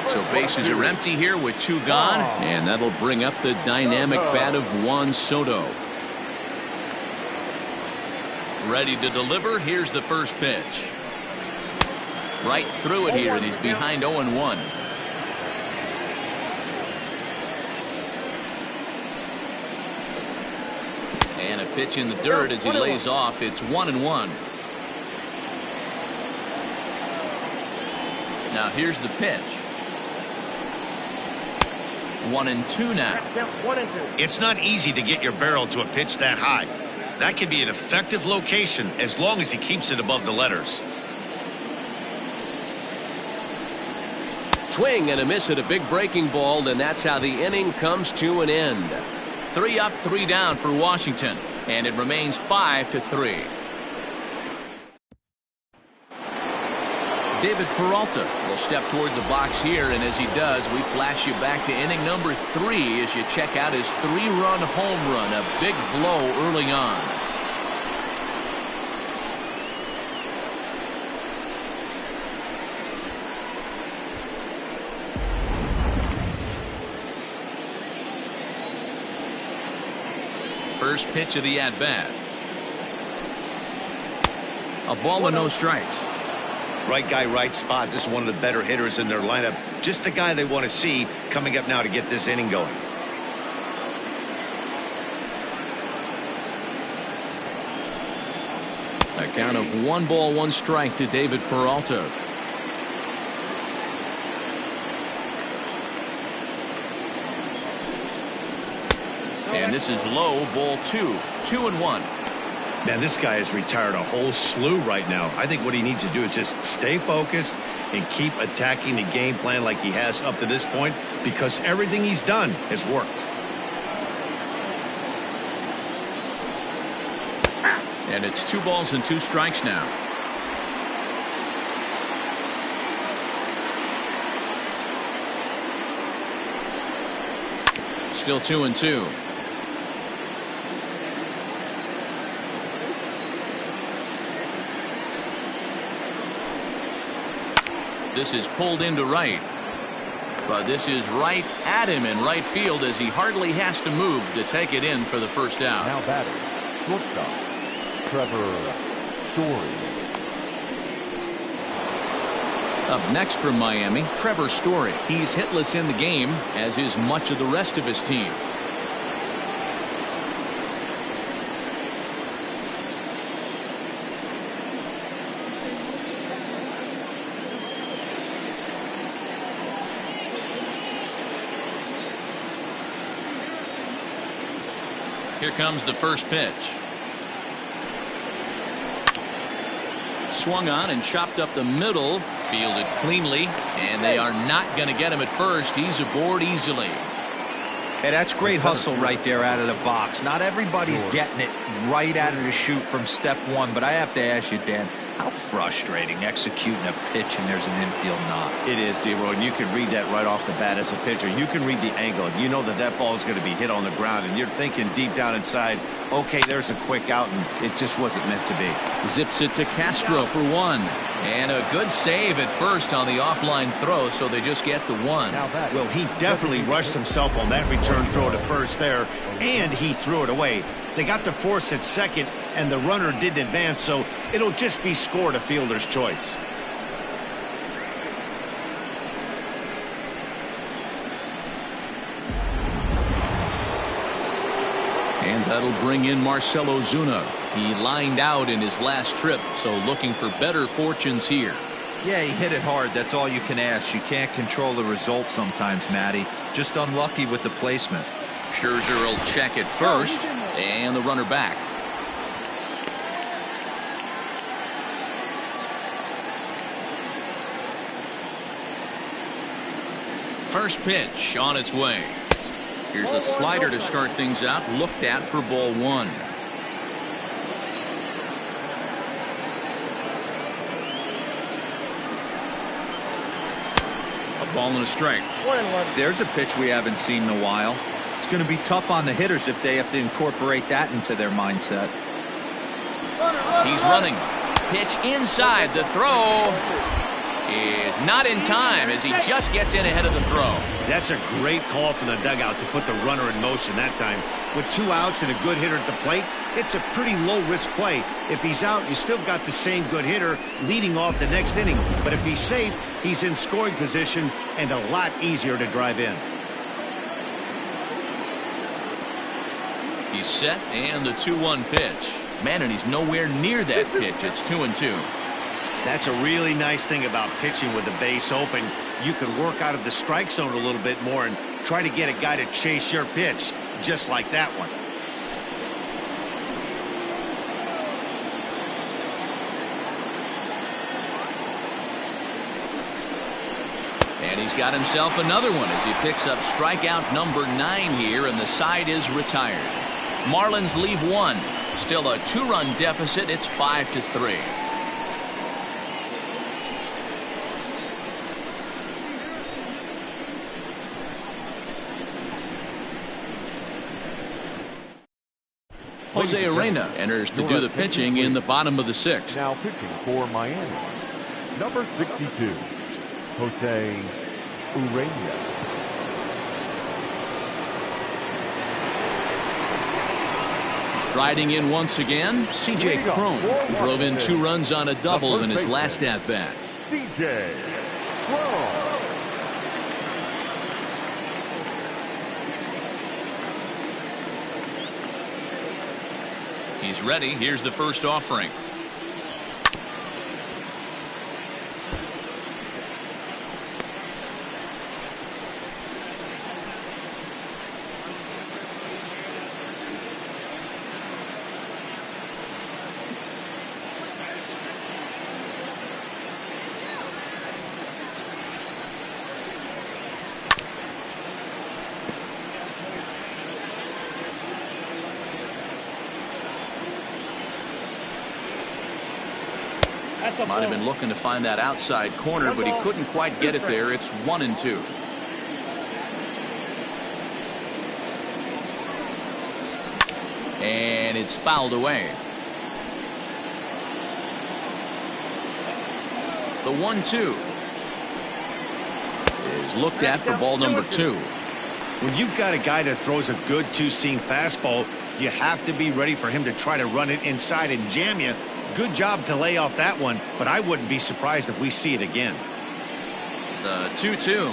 So bases are empty here with 2 gone, and that'll bring up the dynamic bat of Juan Soto. Ready to deliver. Here's the first pitch. Right through it here, and he's behind 0-1. And a pitch in the dirt as he lays off. It's 1-1. Now here's the pitch. 1-2 now. 1-2. It's not easy to get your barrel to a pitch that high. That can be an effective location as long as he keeps it above the letters. Swing and a miss at a big breaking ball, and that's how the inning comes to an end. 3 up, 3 down for Washington, and it remains 5-3. David Peralta will step toward the box here, and as he does, we flash you back to inning number 3 as you check out his 3-run home run, a big blow early on. First pitch of the at-bat. A ball and no strikes. Right guy, right spot. This is one of the better hitters in their lineup. Just the guy they want to see coming up now to get this inning going. A count of 1 ball, 1 strike to David Peralta. And this is low, ball 2. 2-1. Man, this guy has retired a whole slew right now. I think what he needs to do is just stay focused and keep attacking the game plan like he has up to this point, because everything he's done has worked. And it's 2 balls and 2 strikes now. Still 2-2. This is pulled into right. But this is right at him in right field as he hardly has to move to take it in for the first out. Now batting, shortstop, Trevor Story. Up next from Miami, Trevor Story. He's hitless in the game, as is much of the rest of his team. Here comes the first pitch. Swung on and chopped up the middle, fielded cleanly, and they are not going to get him at first. He's aboard easily. Hey, that's great hustle right there out of the box. Not everybody's getting it right out of the chute from step 1, but I have to ask you, Dan, how frustrating executing a pitch and there's an infield knock. It is, D-Roy, and you can read that right off the bat as a pitcher. You can read the angle. You know that that ball is going to be hit on the ground, and you're thinking deep down inside, okay, there's a quick out, and it just wasn't meant to be. Zips it to Castro for 1. And a good save at first on the offline throw, so they just get the 1. Well, he definitely rushed himself on that return throw to first there, and he threw it away. They got the force at second, and the runner didn't advance, so it'll just be scored a fielder's choice. And that'll bring in Marcel Ozuna. He lined out in his last trip, so looking for better fortunes here. Yeah, he hit it hard. That's all you can ask. You can't control the result sometimes, Matty. Just unlucky with the placement. Scherzer will check it first, and the runner back. First pitch on its way. Here's a slider to start things out, looked at for ball 1. A ball and a strike. 1-1. There's a pitch we haven't seen in a while. It's going to be tough on the hitters if they have to incorporate that into their mindset. He's running. Pitch inside. The throw is not in time as he just gets in ahead of the throw. That's a great call from the dugout to put the runner in motion that time. With 2 outs and a good hitter at the plate, it's a pretty low-risk play. If he's out, you still got the same good hitter leading off the next inning. But if he's safe, he's in scoring position and a lot easier to drive in. He's set, and the 2-1 pitch. Man, and he's nowhere near that pitch. It's 2-2. That's a really nice thing about pitching with the base open. You can work out of the strike zone a little bit more and try to get a guy to chase your pitch, just like that one. And he's got himself another one as he picks up strikeout number 9 here, and the side is retired. Marlins leave 1. Still a 2-run deficit. It's 5-3. Jose Arena enters to do the pitching in the bottom of the 6th. Now pitching for Miami, number 62, Jose Urena. Striding in once again, C.J. Cron drove in 2 runs on a double in his last at-bat. C.J. Cron. He's ready. Here's the first offering. Might have been looking to find that outside corner, but he couldn't quite get it there. It's 1-2. And it's fouled away. The 1-2 is looked at for ball number 2. When you've got a guy that throws a good 2-seam fastball, you have to be ready for him to try to run it inside and jam you. Good job to lay off that one, but I wouldn't be surprised if we see it again. The 2-2.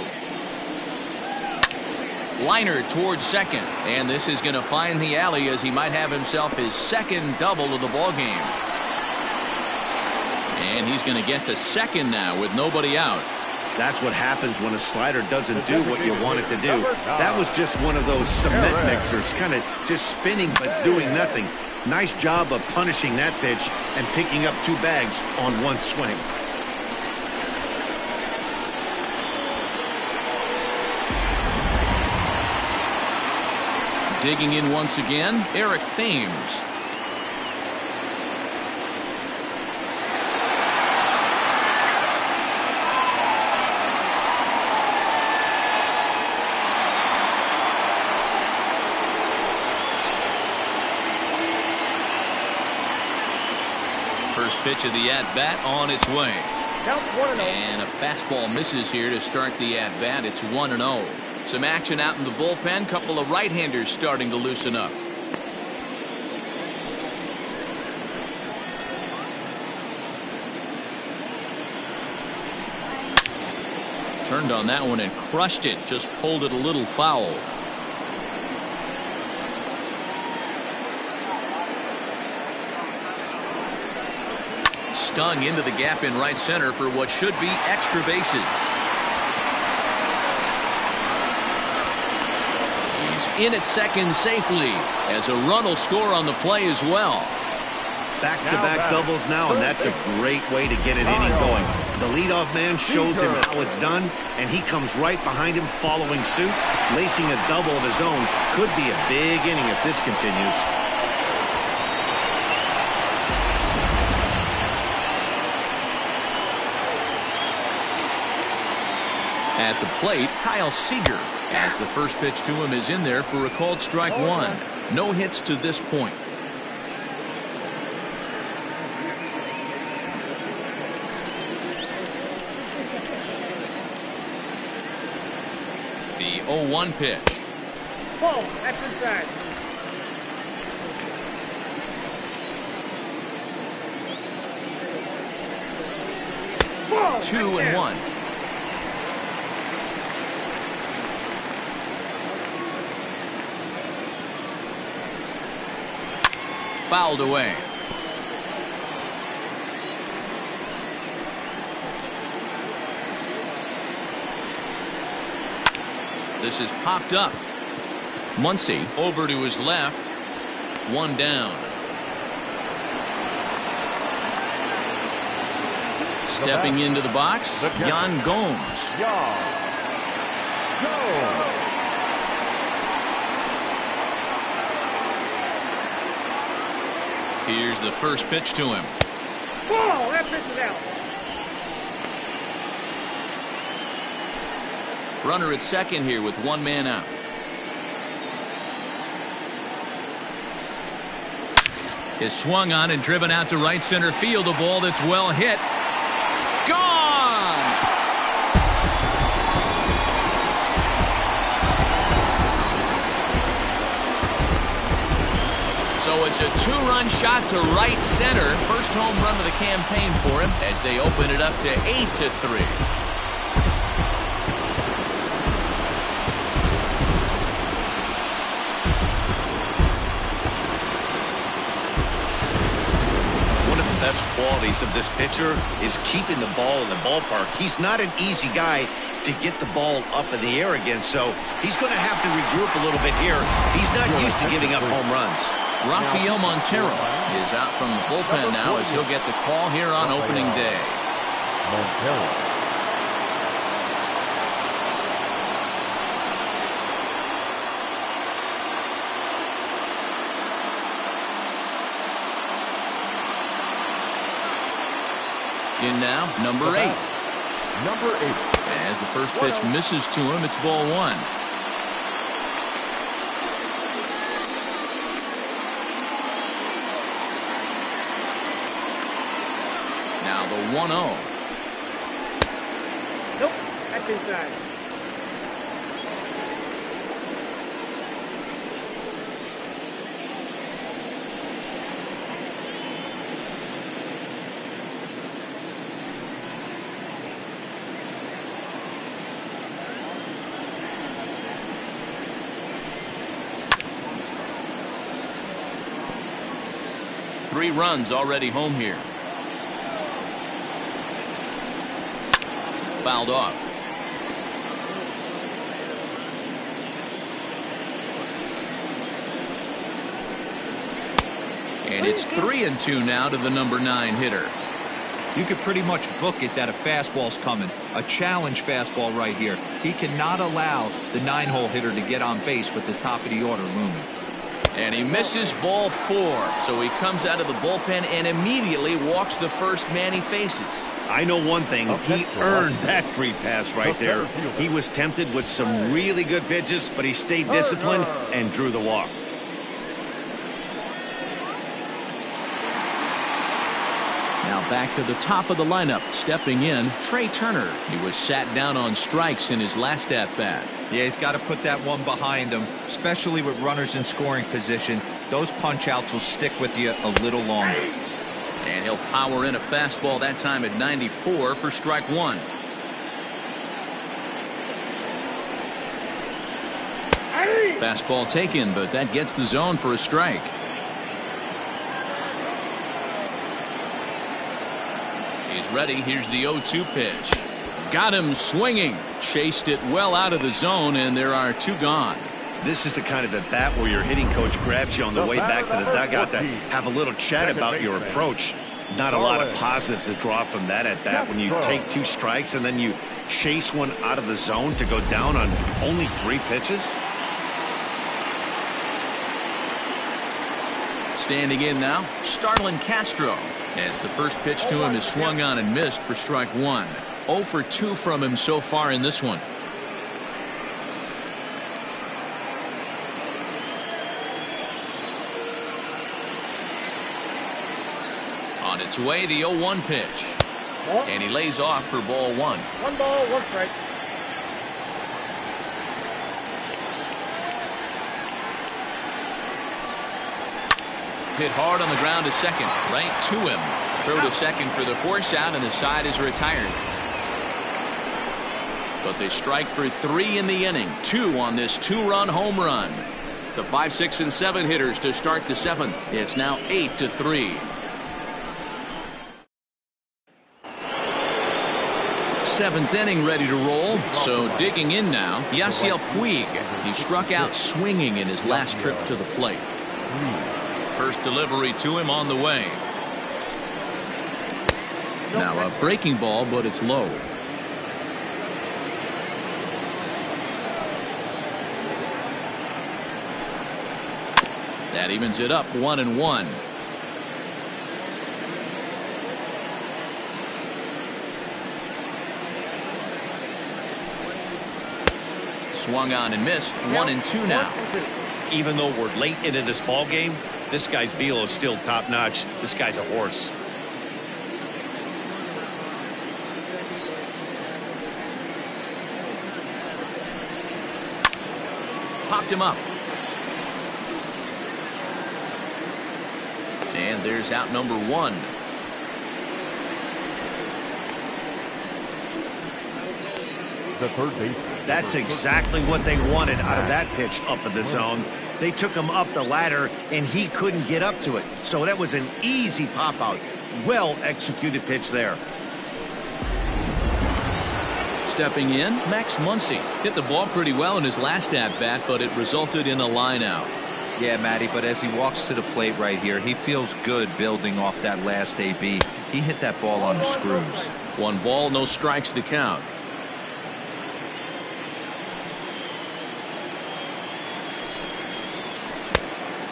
Liner towards second, and this is going to find the alley as he might have himself his second double of the ball game. And he's going to get to second now with nobody out. That's what happens when a slider doesn't do what you want it to do. That was just one of those cement mixers, kind of just spinning but doing nothing. Nice job of punishing that pitch and picking up 2 bags on 1 swing. Digging in once again, Eric Thames. First pitch of the at-bat on its way. And a fastball misses here to start the at-bat. It's 1-0. Some action out in the bullpen. Couple of right-handers starting to loosen up. Turned on that one and crushed it. Just pulled it a little foul. Stung into the gap in right center for what should be extra bases. He's in at second safely as a run will score on the play as well. Back-to-back doubles now, and that's a great way to get an inning going. The leadoff man shows him how it's done, and he comes right behind him following suit. Lacing a double of his own could be a big inning if this continues. At the plate, Kyle Seager, as the first pitch to him is in there for a called strike 1. No hits to this point. The 0-1 pitch. Whoa, that's inside. Whoa, 2-1. fouled away. This is popped up. Muncie over to his left. One down. Stepping into the box, Yan Gomes. Here's the first pitch to him. Ball, that pitch is out. Runner at second here with one man out. Is swung on and driven out to right center field. A ball that's well hit. Gone! So it's a two-run shot to right center. First home run of the campaign for him as they open it up to 8-3. Qualities of this pitcher is keeping the ball in the ballpark. He's not an easy guy to get the ball up in the air again, so he's going to have to regroup a little bit here. He's not used to giving up home runs. Rafael Montero is out from the bullpen now as he'll get the call here on opening day. Montero. In now, number 8. Number 8. As the first pitch misses to him, it's ball one. Now the 1-0. Nope, that's inside. Three runs already home here. Fouled off. And it's 3-2 now to the number 9 hitter. You could pretty much book it that a fastball's coming. A challenge fastball right here. He cannot allow the 9-hole hitter to get on base with the top of the order looming. And he misses ball 4. So he comes out of the bullpen and immediately walks the first man he faces. I know one thing. He earned that free pass right there. He was tempted with some really good pitches, but he stayed disciplined and drew the walk. Now back to the top of the lineup. Stepping in, Trey Turner. He was sat down on strikes in his last at-bat. Yeah, he's got to put that one behind him, especially with runners in scoring position. Those punch-outs will stick with you a little longer. And he'll power in a fastball that time at 94 for strike one. Fastball taken, but that gets the zone for a strike. He's ready. Here's the 0-2 pitch. Got him swinging. Chased it well out of the zone, and there are 2 gone. This is the kind of at bat where your hitting coach grabs you on the way back to the dugout to have a little chat about your approach. Not a lot of positives to draw from that at bat when you take 2 strikes and then you chase one out of the zone to go down on only 3 pitches. Standing in now, Starlin Castro. As the first pitch to him is swung on and missed for strike one. 0 for 2 from him so far in this one. On its way, the 0-1 pitch. And he lays off for ball 1. 1 ball, 1 strike. Hit hard on the ground to second. Right to him. Throw to second for the force out, and the side is retired. But they strike for 3 in the inning. 2 on this 2-run home run. The 5, 6, and 7 hitters to start the 7th. It's now 8-3. Seventh inning ready to roll. So digging in now, Yasiel Puig. He struck out swinging in his last trip to the plate. First delivery to him on the way. Now a breaking ball, but it's low. That evens it up 1-1. Swung on and missed. 1-2 now. Even though we're late into this ball game, this guy's velo is still top notch. This guy's a horse. Popped him up. And there's out number 1. The third base. That's exactly what they wanted out of that pitch up in the zone. They took him up the ladder, and he couldn't get up to it. So that was an easy pop-out. Well-executed pitch there. Stepping in, Max Muncie. Hit the ball pretty well in his last at-bat, but it resulted in a line-out. Yeah, Matty, but as he walks to the plate right here, he feels good building off that last AB. He hit that ball on the screws. 1 ball, no strikes to count.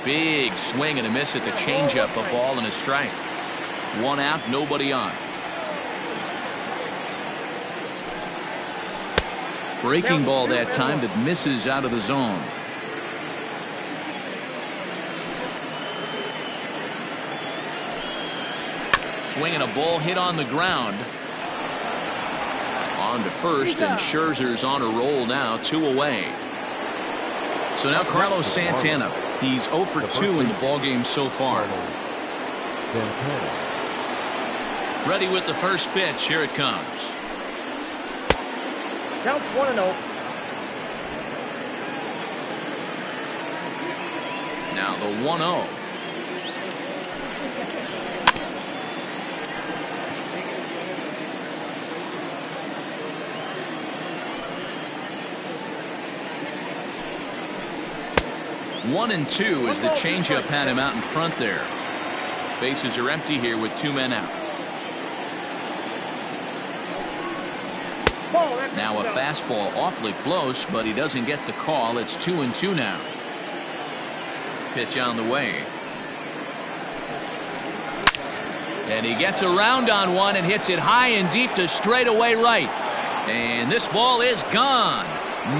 Big swing and a miss at the changeup. A ball and a strike. 1 out, nobody on. Breaking ball that time that misses out of the zone. Swinging a ball hit on the ground. On to first, and Scherzer's on a roll now, 2 away. So now Carlos Santana. He's 0 for 2 in the ballgame so far. Ready with the first pitch. Here it comes. Counts 1-0. Now the 1-0. One and 2 as the changeup had him out in front there. Bases are empty here with 2 men out. Now a fastball awfully close, but he doesn't get the call. It's 2-2 now. Pitch on the way. And he gets around on one and hits it high and deep to straightaway right. And this ball is gone.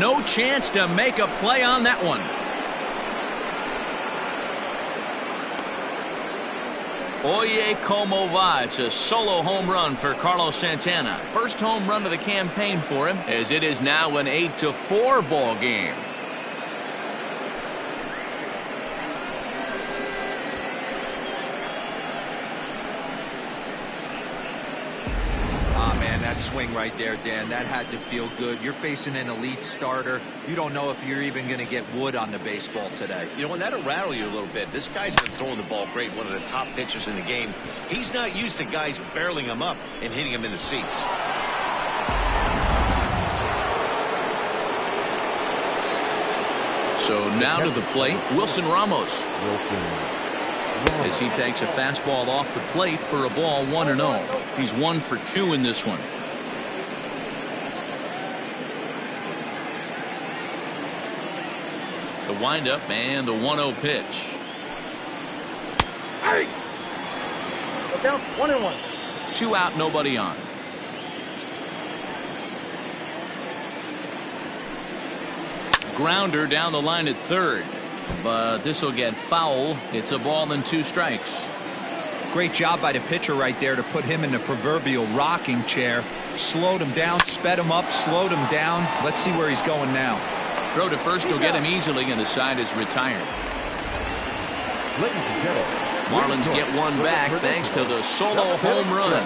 No chance to make a play on that one. Oye como va. It's a solo home run for Carlos Santana. First home run of the campaign for him, as it is now an 8-4 ball game. That swing right there, Dan, that had to feel good. You're facing an elite starter. You don't know if you're even going to get wood on the baseball today. You know, and that'll rattle you a little bit. This guy's been throwing the ball great, one of the top pitchers in the game. He's not used to guys barreling him up and hitting him in the seats. So now to the plate, Wilson Ramos. As he takes a fastball off the plate for a ball, 1-0. He's 1 for 2 in this one. The windup and the 1-0 pitch. Look out, 1-1. 2 out, nobody on. Grounder down the line at third. But this will get foul. It's a ball and 2 strikes. Great job by the pitcher right there to put him in the proverbial rocking chair. Slowed him down, sped him up, slowed him down. Let's see where he's going now. Throw to first will get him easily, and the side is retired. Marlins get one back thanks to the solo home run.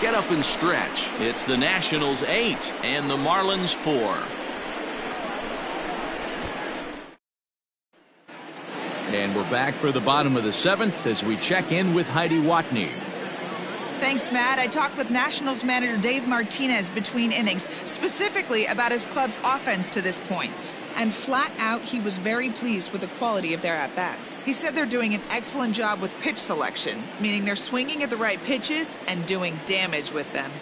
Get up and stretch. It's the Nationals 8 and the Marlins 4. And we're back for the bottom of the 7th as we check in with Heidi Watney. Thanks, Matt. I talked with Nationals manager Dave Martinez between innings, specifically about his club's offense to this point. And flat out, he was very pleased with the quality of their at-bats. He said they're doing an excellent job with pitch selection, meaning they're swinging at the right pitches and doing damage with them.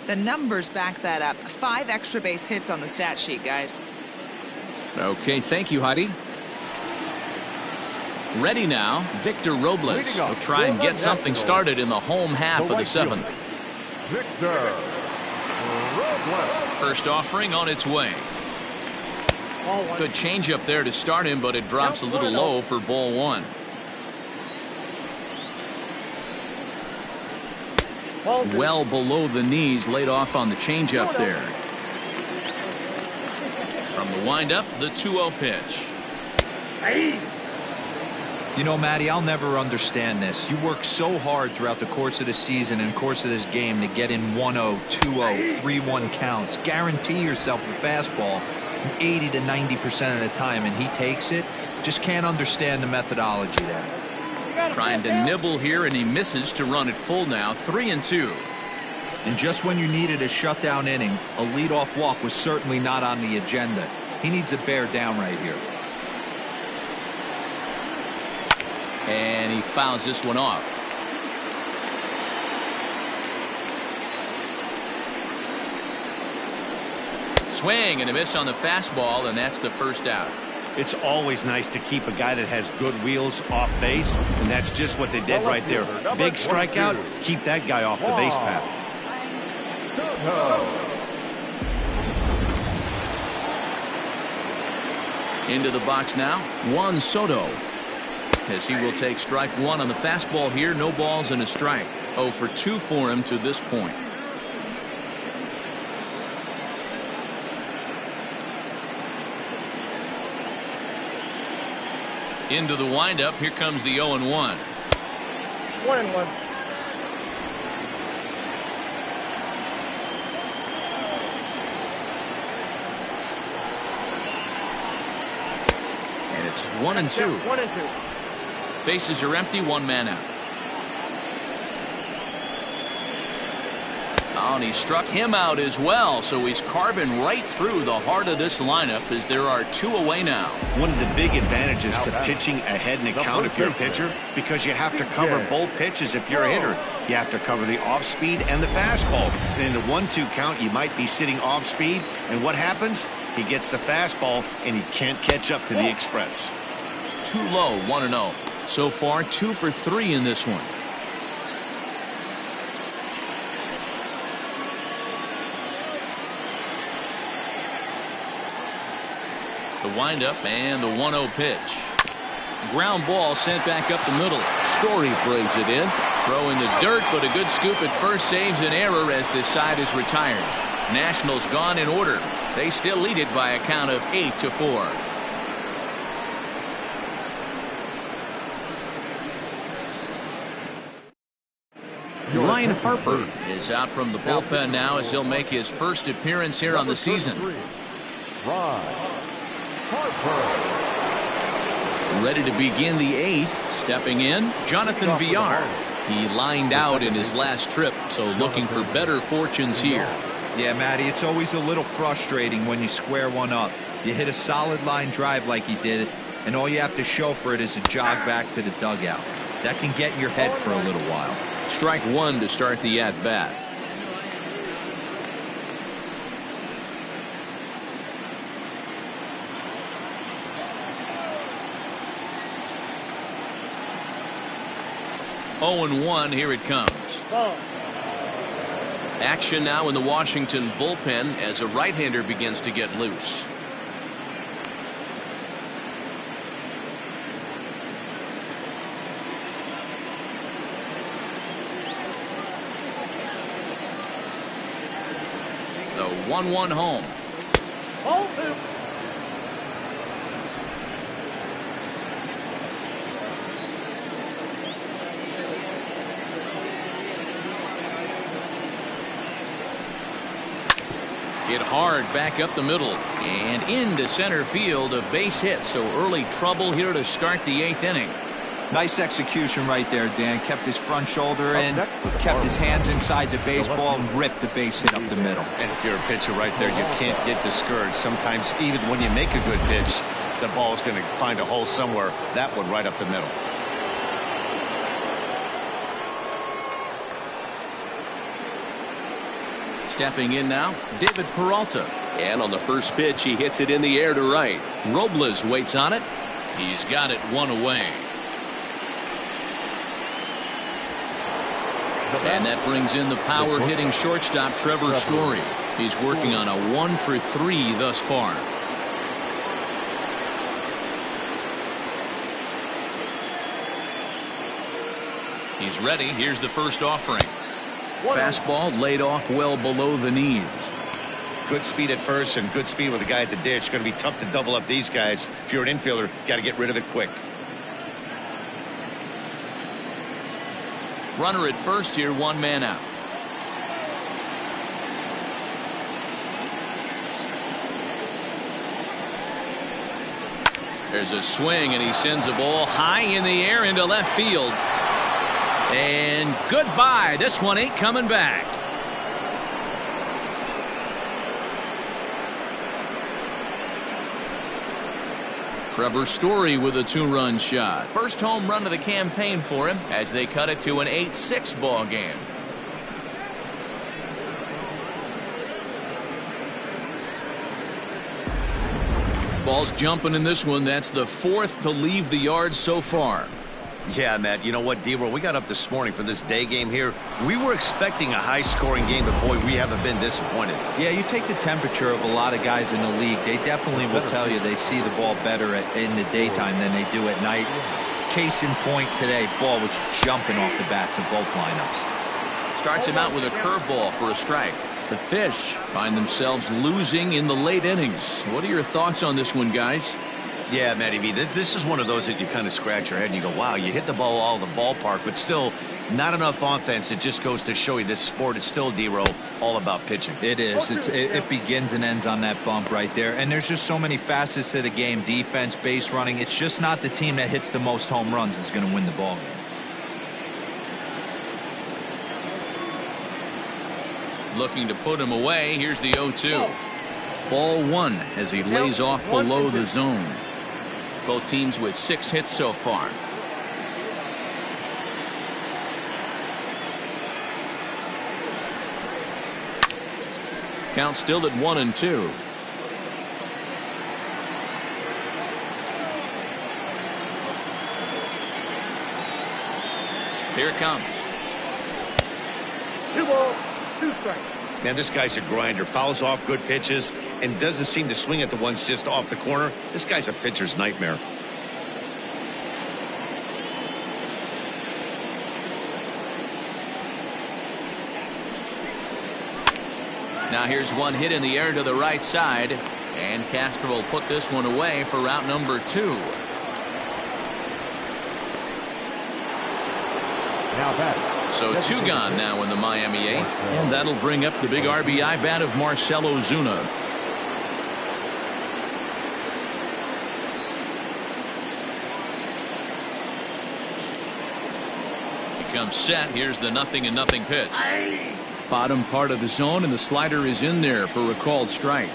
The numbers back that up. 5 extra base hits on the stat sheet, guys. Okay, thank you, Heidi. Ready now, Victor Robles will try and get something started in the home half of the 7th. Victor Robles. First offering on its way. Good changeup there to start him, but it drops a little low for ball 1. Well below the knees, laid off on the changeup there. From the windup, the 2-0 pitch. You know, Matty, I'll never understand this. You work so hard throughout the course of the season and course of this game to get in 1-0, 2-0, 3-1 counts. Guarantee yourself a fastball 80 to 90% of the time, and he takes it. Just can't understand the methodology there. Trying to nibble here, and he misses to run it full now. 3-2. And just when you needed a shutdown inning, a leadoff walk was certainly not on the agenda. He needs to bear down right here. And he fouls this one off. Swing and a miss on the fastball, and that's the first out. It's always nice to keep a guy that has good wheels off base, and that's just what they did right there. Big strikeout, keep that guy off the base path. Into the box now, Juan Soto. As he will take strike 1 on the fastball here. No balls and a strike. 0 for 2 for him to this point. Into the windup. Here comes the 0-1. 1-1. And it's 1-2. 1-2. Bases are empty, 1 man out. Oh, and he struck him out as well, so he's carving right through the heart of this lineup as there are 2 away now. One of the big advantages to pitching ahead in the count if you're a pitcher, because you have to cover both pitches if you're a hitter. You have to cover the off speed and the fastball. And in the 1-2 count, you might be sitting off speed, and what happens? He gets the fastball, and he can't catch up to the express. Too low, 1-0. So far, 2 for 3 in this one. The windup and the 1-0 pitch. Ground ball sent back up the middle. Story brings it in. Throw in the dirt, but a good scoop at first saves an error as this side is retired. Nationals gone in order. They still lead it by a count of 8-4. Ryan Harper is out from the bullpen now as he'll make his first appearance here on the season. Ready to begin the 8th. Stepping in, Jonathan Villar. He lined out in his last trip, so looking for better fortunes here. Yeah, Matty, it's always a little frustrating when you square one up. You hit a solid line drive like he did, and all you have to show for it is a jog back to the dugout. That can get in your head for a little while. Strike 1 to start the at-bat. Oh, and 1, here it comes. Action now in the Washington bullpen as a right-hander begins to get loose. The 1-1 home. Hit hard back up the middle and into center field. A base hit, so early trouble here to start the 8th inning. Nice execution right there, Dan. Kept his front shoulder in, kept his hands inside the baseball, and ripped the base hit up the middle. And if you're a pitcher right there, you can't get discouraged. Sometimes even when you make a good pitch, the ball is going to find a hole somewhere. That one right up the middle. Stepping in now, David Peralta. And on the first pitch, he hits it in the air to right. Robles waits on it. He's got it one away. And that brings in the power-hitting shortstop Trevor Story. He's working on a 1-for-3 thus far. He's ready. Here's the first offering. Fastball laid off well below the knees. Good speed at first and good speed with the guy at the dish. Going to be tough to double up these guys. If you're an infielder, got to get rid of it quick. Runner at first here, 1 man out. There's a swing, and he sends a ball high in the air into left field. And goodbye. This one ain't coming back. Trevor Story with a 2-run shot. First home run of the campaign for him as they cut it to an 8-6 ball game. Ball's jumping in this one. That's the 4th to leave the yard so far. Yeah, Matt, you know what, D-Roll, we got up this morning for this day game here. We were expecting a high-scoring game, but, boy, we haven't been disappointed. Yeah, you take the temperature of a lot of guys in the league. They definitely will tell you they see the ball better in the daytime than they do at night. Case in point today, ball was jumping off the bats of both lineups. Starts him out with a curveball for a strike. The Fish find themselves losing in the late innings. What are your thoughts on this one, guys? Yeah, Matty B, this is one of those that you kind of scratch your head and you go, wow, you hit the ball all the ballpark, but still not enough offense. It just goes to show you this sport is still, D-Roll, all about pitching. It is. It begins and ends on that bump right there. And there's just so many facets to the game. Defense, base running. It's just not the team that hits the most home runs is going to win the ball game. Looking to put him away. Here's the 0-2. Ball 1 as he lays off below the zone. Both teams with 6 hits so far. Count still at 1-2. Here it comes. 2 balls, 2 strikes. Man, this guy's a grinder. Fouls off good pitches and doesn't seem to swing at the ones just off the corner. This guy's a pitcher's nightmare. Now here's one hit in the air to the right side, and Castro will put this one away for route number 2. Now batting. So 2 gone now in the Miami 8th, and that'll bring up the big RBI bat of Marcel Ozuna. He comes set. Here's the 0-0 pitch. Bottom part of the zone, and the slider is in there for a called strike.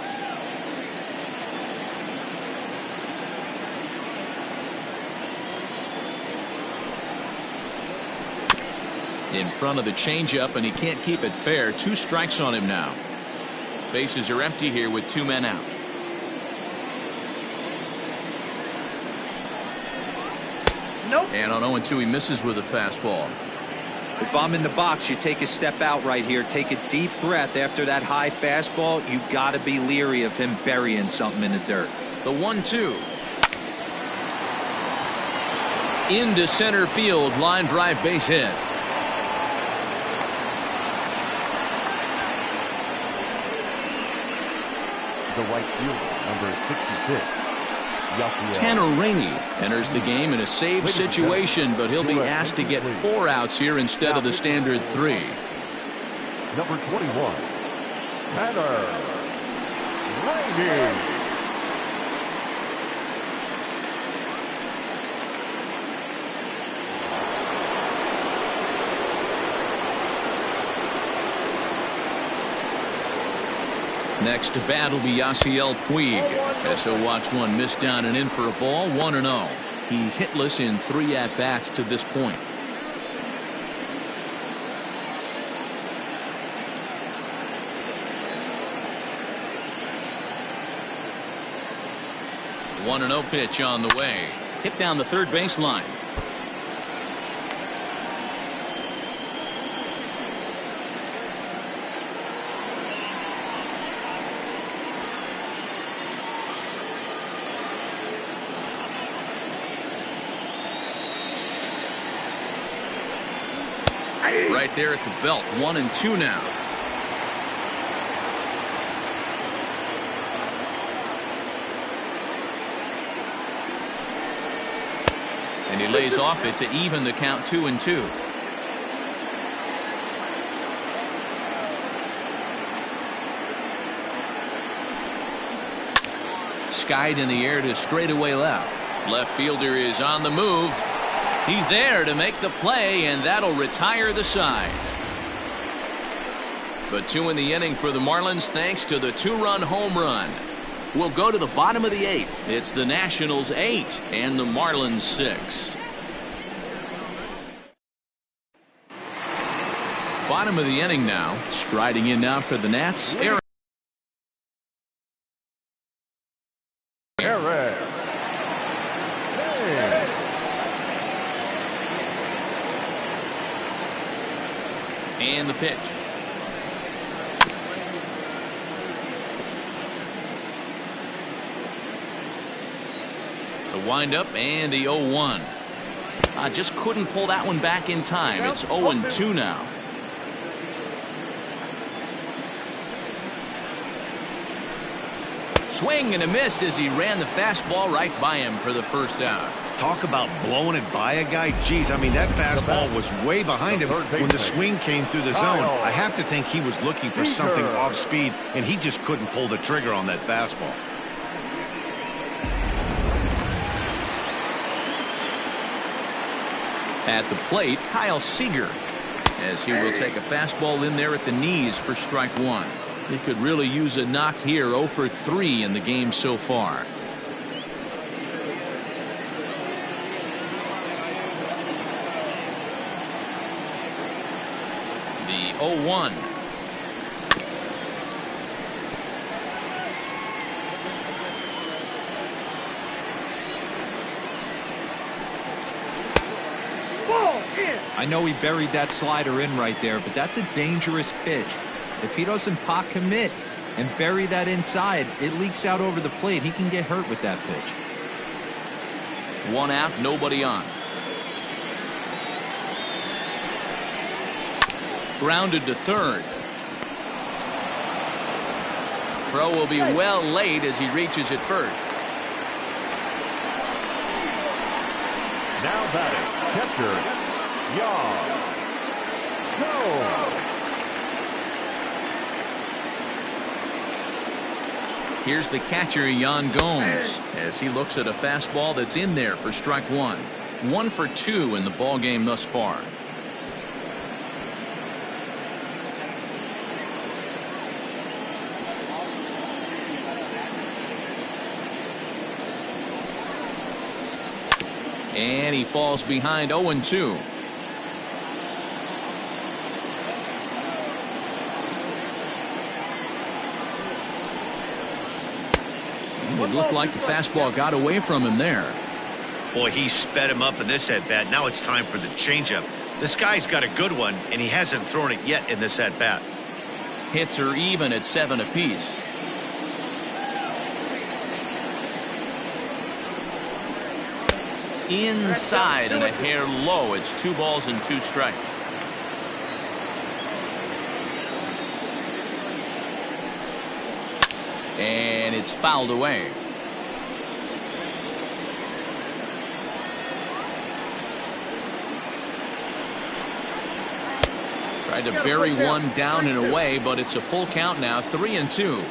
In front of the changeup, and he can't keep it fair. 2 strikes on him now. Bases are empty here with 2 men out. Nope. And on 0-2, he misses with a fastball. If I'm in the box, you take a step out right here. Take a deep breath after that high fastball. You got to be leery of him burying something in the dirt. The 1-2. Into center field. Line drive base hit. The right fielder, number 66. Tanner Rainey enters the game in a save situation, but he'll be asked to get 4 outs here instead of the standard 3. Number 21, Tanner swinging. Next to bat will be Yasiel Puig, as he'll watch one miss down and in for a ball. 1-0. He's hitless in 3 at-bats to this point. The 1-0 pitch on the way. Hit down the third baseline. Right there at the belt. 1-2 now. And he lays off it to even the count. 2-2. Skied in the air to straightaway left. Left fielder is on the move. He's there to make the play, and that'll retire the side. But 2 in the inning for the Marlins thanks to the 2-run home run. We'll go to the bottom of the 8th. It's the Nationals 8 and the Marlins 6. Bottom of the inning now. Striding in now for the Nats. Aaron. And the pitch. The windup and the 0-1. Just couldn't pull that one back in time. It's 0-2 now. Swing and a miss as he ran the fastball right by him for the first out. Talk about blowing it by a guy. Geez, I mean, that fastball was way behind him when the swing came through the zone. I have to think he was looking for something off speed, and he just couldn't pull the trigger on that fastball. At the plate, Kyle Seager, as he will take a fastball in there at the knees for strike 1. He could really use a knock here. 0 for 3 in the game so far. The 0-1. I know he buried that slider in right there, but that's a dangerous pitch. If he doesn't pot commit and bury that inside, it leaks out over the plate. He can get hurt with that pitch. 1 out, nobody on. Grounded to third. Throw will be well late as he reaches it first. Now batting, catcher, Gomes. Here's the catcher, Yan Gomes, as he looks at a fastball that's in there for strike 1. 1 for 2 in the ball game thus far. And he falls behind. 0-2. It looked like the fastball got away from him there. Boy, he sped him up in this at-bat. Now it's time for the changeup. This guy's got a good one, and he hasn't thrown it yet in this at-bat. Hits are even at 7 apiece. Inside and a hair low. It's 2 balls and 2 strikes. And it's fouled away. Tried to bury one down and away, but it's a full count now. 3-2.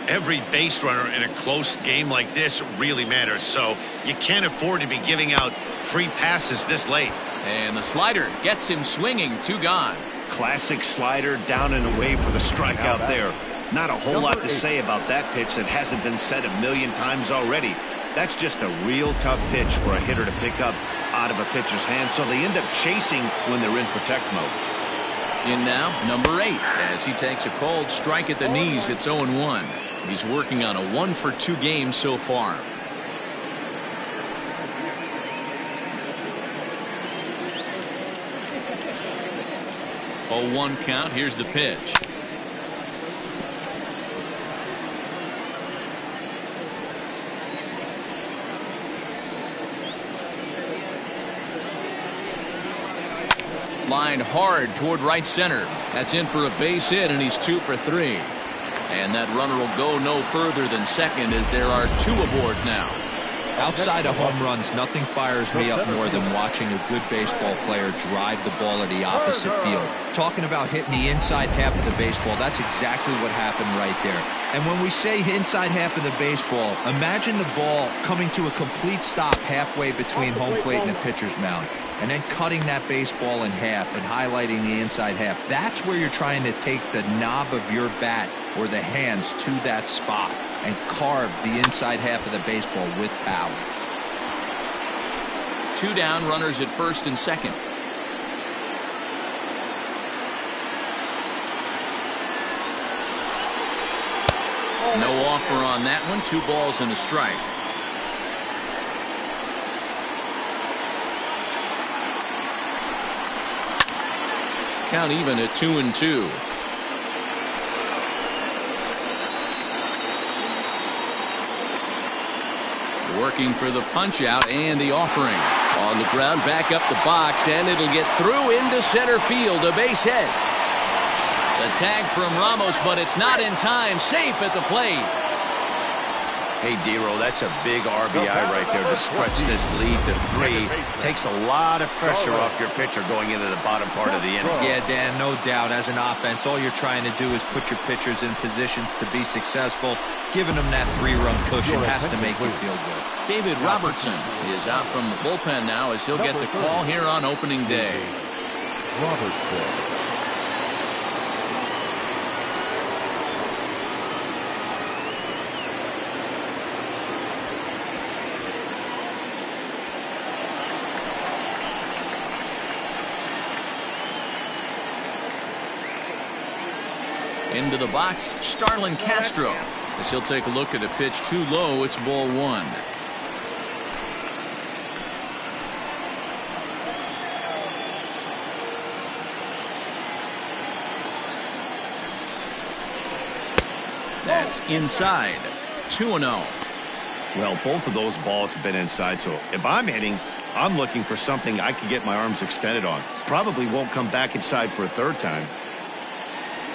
Every base runner in a close game like this really matters, so you can't afford to be giving out free passes this late. And the slider gets him swinging. 2 gone. Classic slider, down and away for the strikeout there. Not a whole lot to say about that pitch that hasn't been said a million times already. That's just a real tough pitch for a hitter to pick up out of a pitcher's hand, so they end up chasing when they're in protect mode. In now, number 8, as he takes a cold strike at the knees. It's 0-1. He's working on a 1-for-2 game so far. Oh, 1 count. Here's the pitch. Lined hard toward right center. That's in for a base hit, and he's 2 for 3. And that runner will go no further than second, as there are 2 aboard now. Outside of home runs, nothing fires me up more than watching a good baseball player drive the ball at the opposite field. Talking about hitting the inside half of the baseball, that's exactly what happened right there. And when we say inside half of the baseball, imagine the ball coming to a complete stop halfway between home plate and the pitcher's mound, and then cutting that baseball in half and highlighting the inside half. That's where you're trying to take the knob of your bat or the hands to that spot and carve the inside half of the baseball with power. 2 down, runners at first and second. No offer on that one. 2 balls and a strike. Count even at 2-2. Working for the punch out and the offering. On the ground, back up the box, and it'll get through into center field. A base hit. The tag from Ramos, but it's not in time. Safe at the plate. Hey, Dero, that's a big RBI right there to stretch this lead to 3. Takes a lot of pressure off your pitcher going into the bottom part of the inning. Yeah, Dan, no doubt. As an offense, all you're trying to do is put your pitchers in positions to be successful. Giving them that 3-run cushion has to make you feel good. David Robertson is out from the bullpen now, as he'll get the call here on opening day. Robertson. Into the box, Starlin Castro, as he'll take a look at a pitch too low. It's ball 1. That's inside. 2-0. Well, both of those balls have been inside, so if I'm hitting, I'm looking for something I can get my arms extended on. Probably won't come back inside for a 3rd time.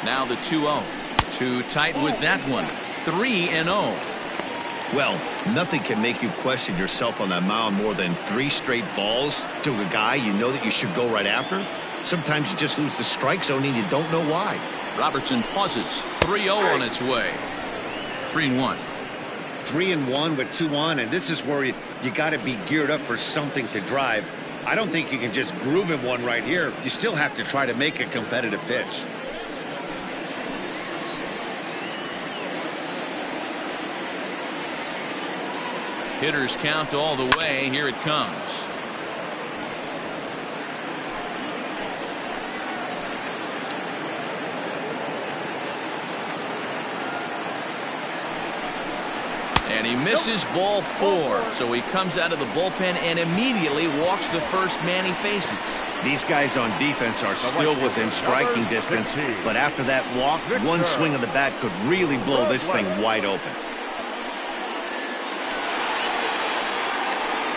Now the 2-0. Too tight with that one. 3-0. Well, nothing can make you question yourself on that mound more than 3 straight balls to a guy you know that you should go right after. Sometimes you just lose the strike zone and you don't know why. Robertson pauses. 3-0 on its way. 3-1. 3-1 with 2 on, and this is where you got to be geared up for something to drive. I don't think you can just groove him one right here. You still have to try to make a competitive pitch. Hitters count all the way. Here it comes. And he misses ball 4. So he comes out of the bullpen and immediately walks the first man he faces. These guys on defense are still within striking distance, but after that walk, one swing of the bat could really blow this thing wide open.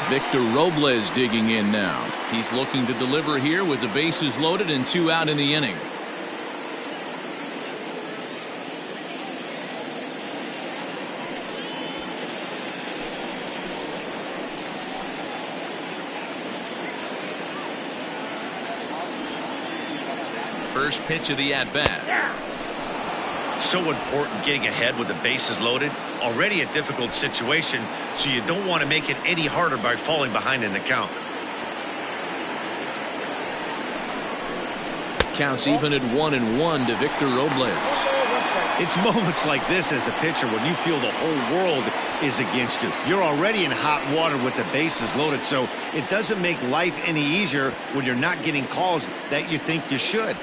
Victor Robles digging in now. He's looking to deliver here with the bases loaded and 2 out in the inning. First pitch of the at-bat. So important getting ahead with the bases loaded. Already a difficult situation, so you don't want to make it any harder by falling behind in the count. Counts even at 1-1 to Victor Robles. It's moments like this as a pitcher when you feel the whole world is against you. You're already in hot water with the bases loaded, so it doesn't make life any easier when you're not getting calls that you think you should.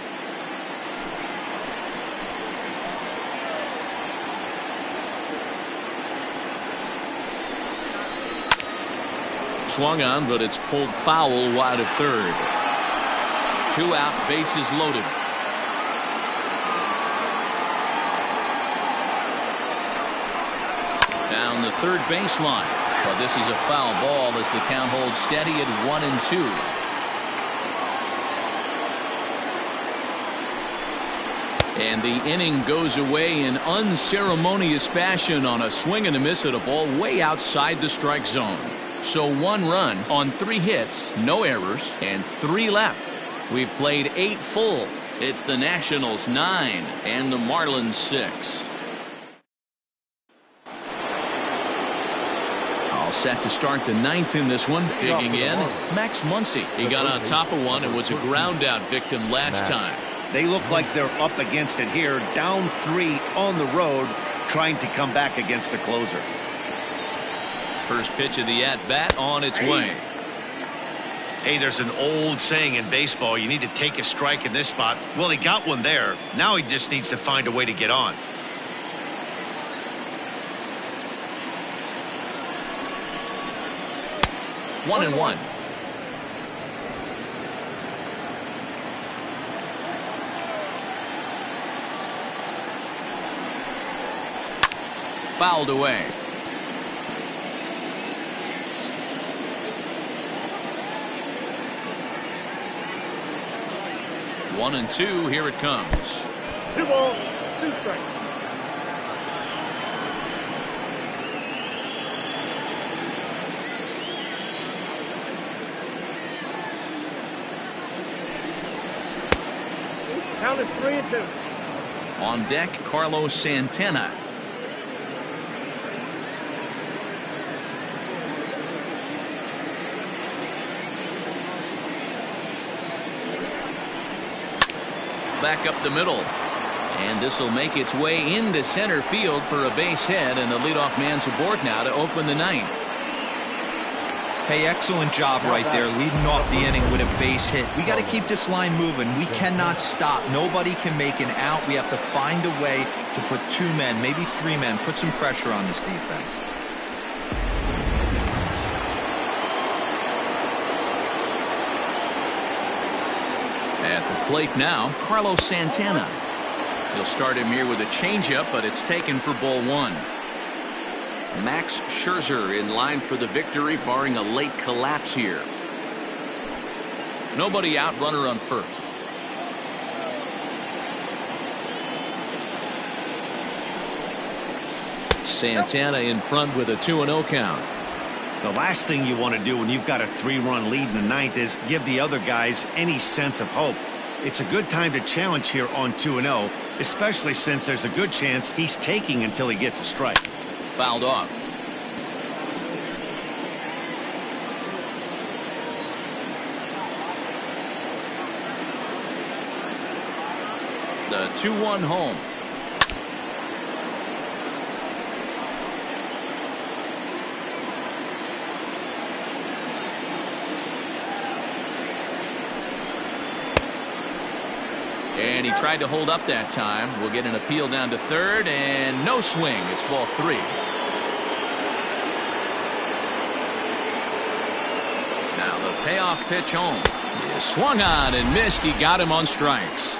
Swung on, but it's pulled foul wide of third. 2 out, bases loaded. Down the third baseline. But this is a foul ball as the count holds steady at 1-2. And the inning goes away in unceremonious fashion on a swing and a miss at a ball way outside the strike zone. So 1 run on 3 hits, no errors, and 3 left. We've played 8 full. It's the Nationals 9 and the Marlins 6. All set to start the 9th in this one. Digging in, Max Muncie. He got on top of one and was a ground out victim last time. They look like they're up against it here, down 3 on the road, trying to come back against the closer. First pitch of the at-bat on its way. Hey, there's an old saying in baseball, you need to take a strike in this spot. Well, he got one there. Now he just needs to find a way to get on. One and one. Fouled away. One and two, here it comes. 2 balls, 2 strikes. Count is 3-2. On deck, Carlos Santana. Back up the middle. And this will make its way into center field for a base hit, and the leadoff man's aboard now to open the 9th. Hey, excellent job right there, leading off the inning with a base hit. We got to keep this line moving. We cannot stop. Nobody can make an out. We have to find a way to put 2 men, maybe 3 men, put some pressure on this defense. At the plate now, Carlos Santana. He'll start him here with a changeup, but it's taken for ball 1. Max Scherzer in line for the victory, barring a late collapse here. Nobody out, runner on first. Santana in front with a 2-0 count. The last thing you want to do when you've got a 3-run lead in the 9th is give the other guys any sense of hope. It's a good time to challenge here on 2-0, especially since there's a good chance he's taking until he gets a strike. Fouled off. The 2-1 home. And he tried to hold up that time. We'll get an appeal down to third, and no swing. It's ball 3. Now the payoff pitch home. He swung on and missed. He got him on strikes.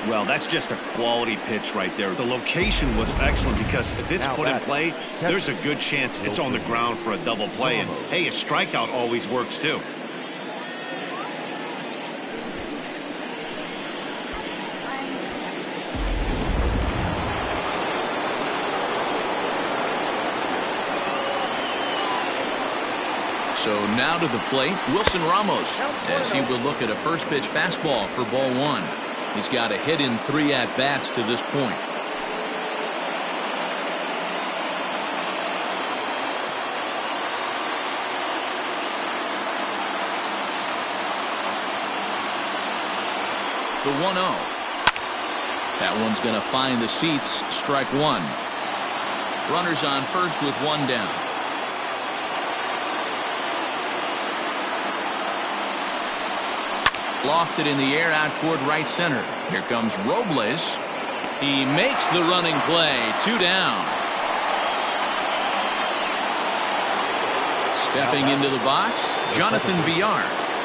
Well, that's just a quality pitch right there. The location was excellent because if it's put in play, there's a good chance it's on the ground for a double play. And hey, a strikeout always works too. So now to the plate, Wilson Ramos, as he will look at a first pitch fastball for ball 1. He's got a hit in 3 at-bats to this point. The 1-0. That one's going to find the seats. Strike one. Runners on first with one down. Lofted in the air out toward right center. Here comes Robles. He makes the running play. 2 down. Stepping into the box, Jonathan Villar.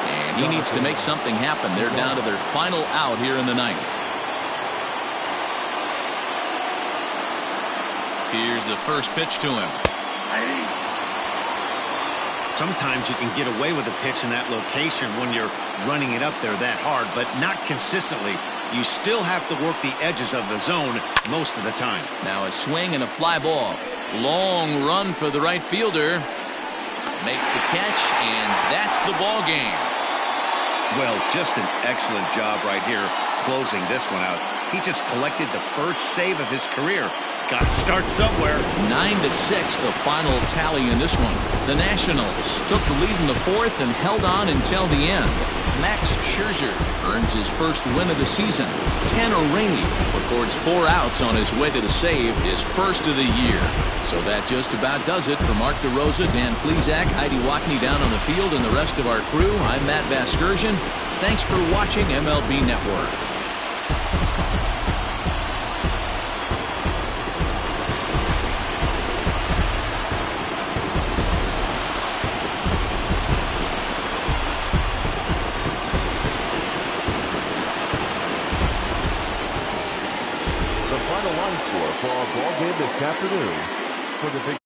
And he needs to make something happen. They're down to their final out here in the ninth. Here's the first pitch to him. Sometimes you can get away with a pitch in that location when you're running it up there that hard, but not consistently. You still have to work the edges of the zone most of the time. Now a swing and a fly ball. Long run for the right fielder. Makes the catch, and that's the ball game. Well, just an excellent job right here closing this one out. He just collected the first save of his career. Got to start somewhere. 9-6 the final tally in this one. The Nationals took the lead in the fourth and held on until the end. Max Scherzer earns his first win of the season. Tanner Rainey records 4 outs on his way to the save, his first of the year. So that just about does it for Mark DeRosa, Dan Plesac, Heidi Watney down on the field, and the rest of our crew. I'm Matt Vasgersian. Thanks for watching MLB Network. The final line score for our ball game this afternoon for the Big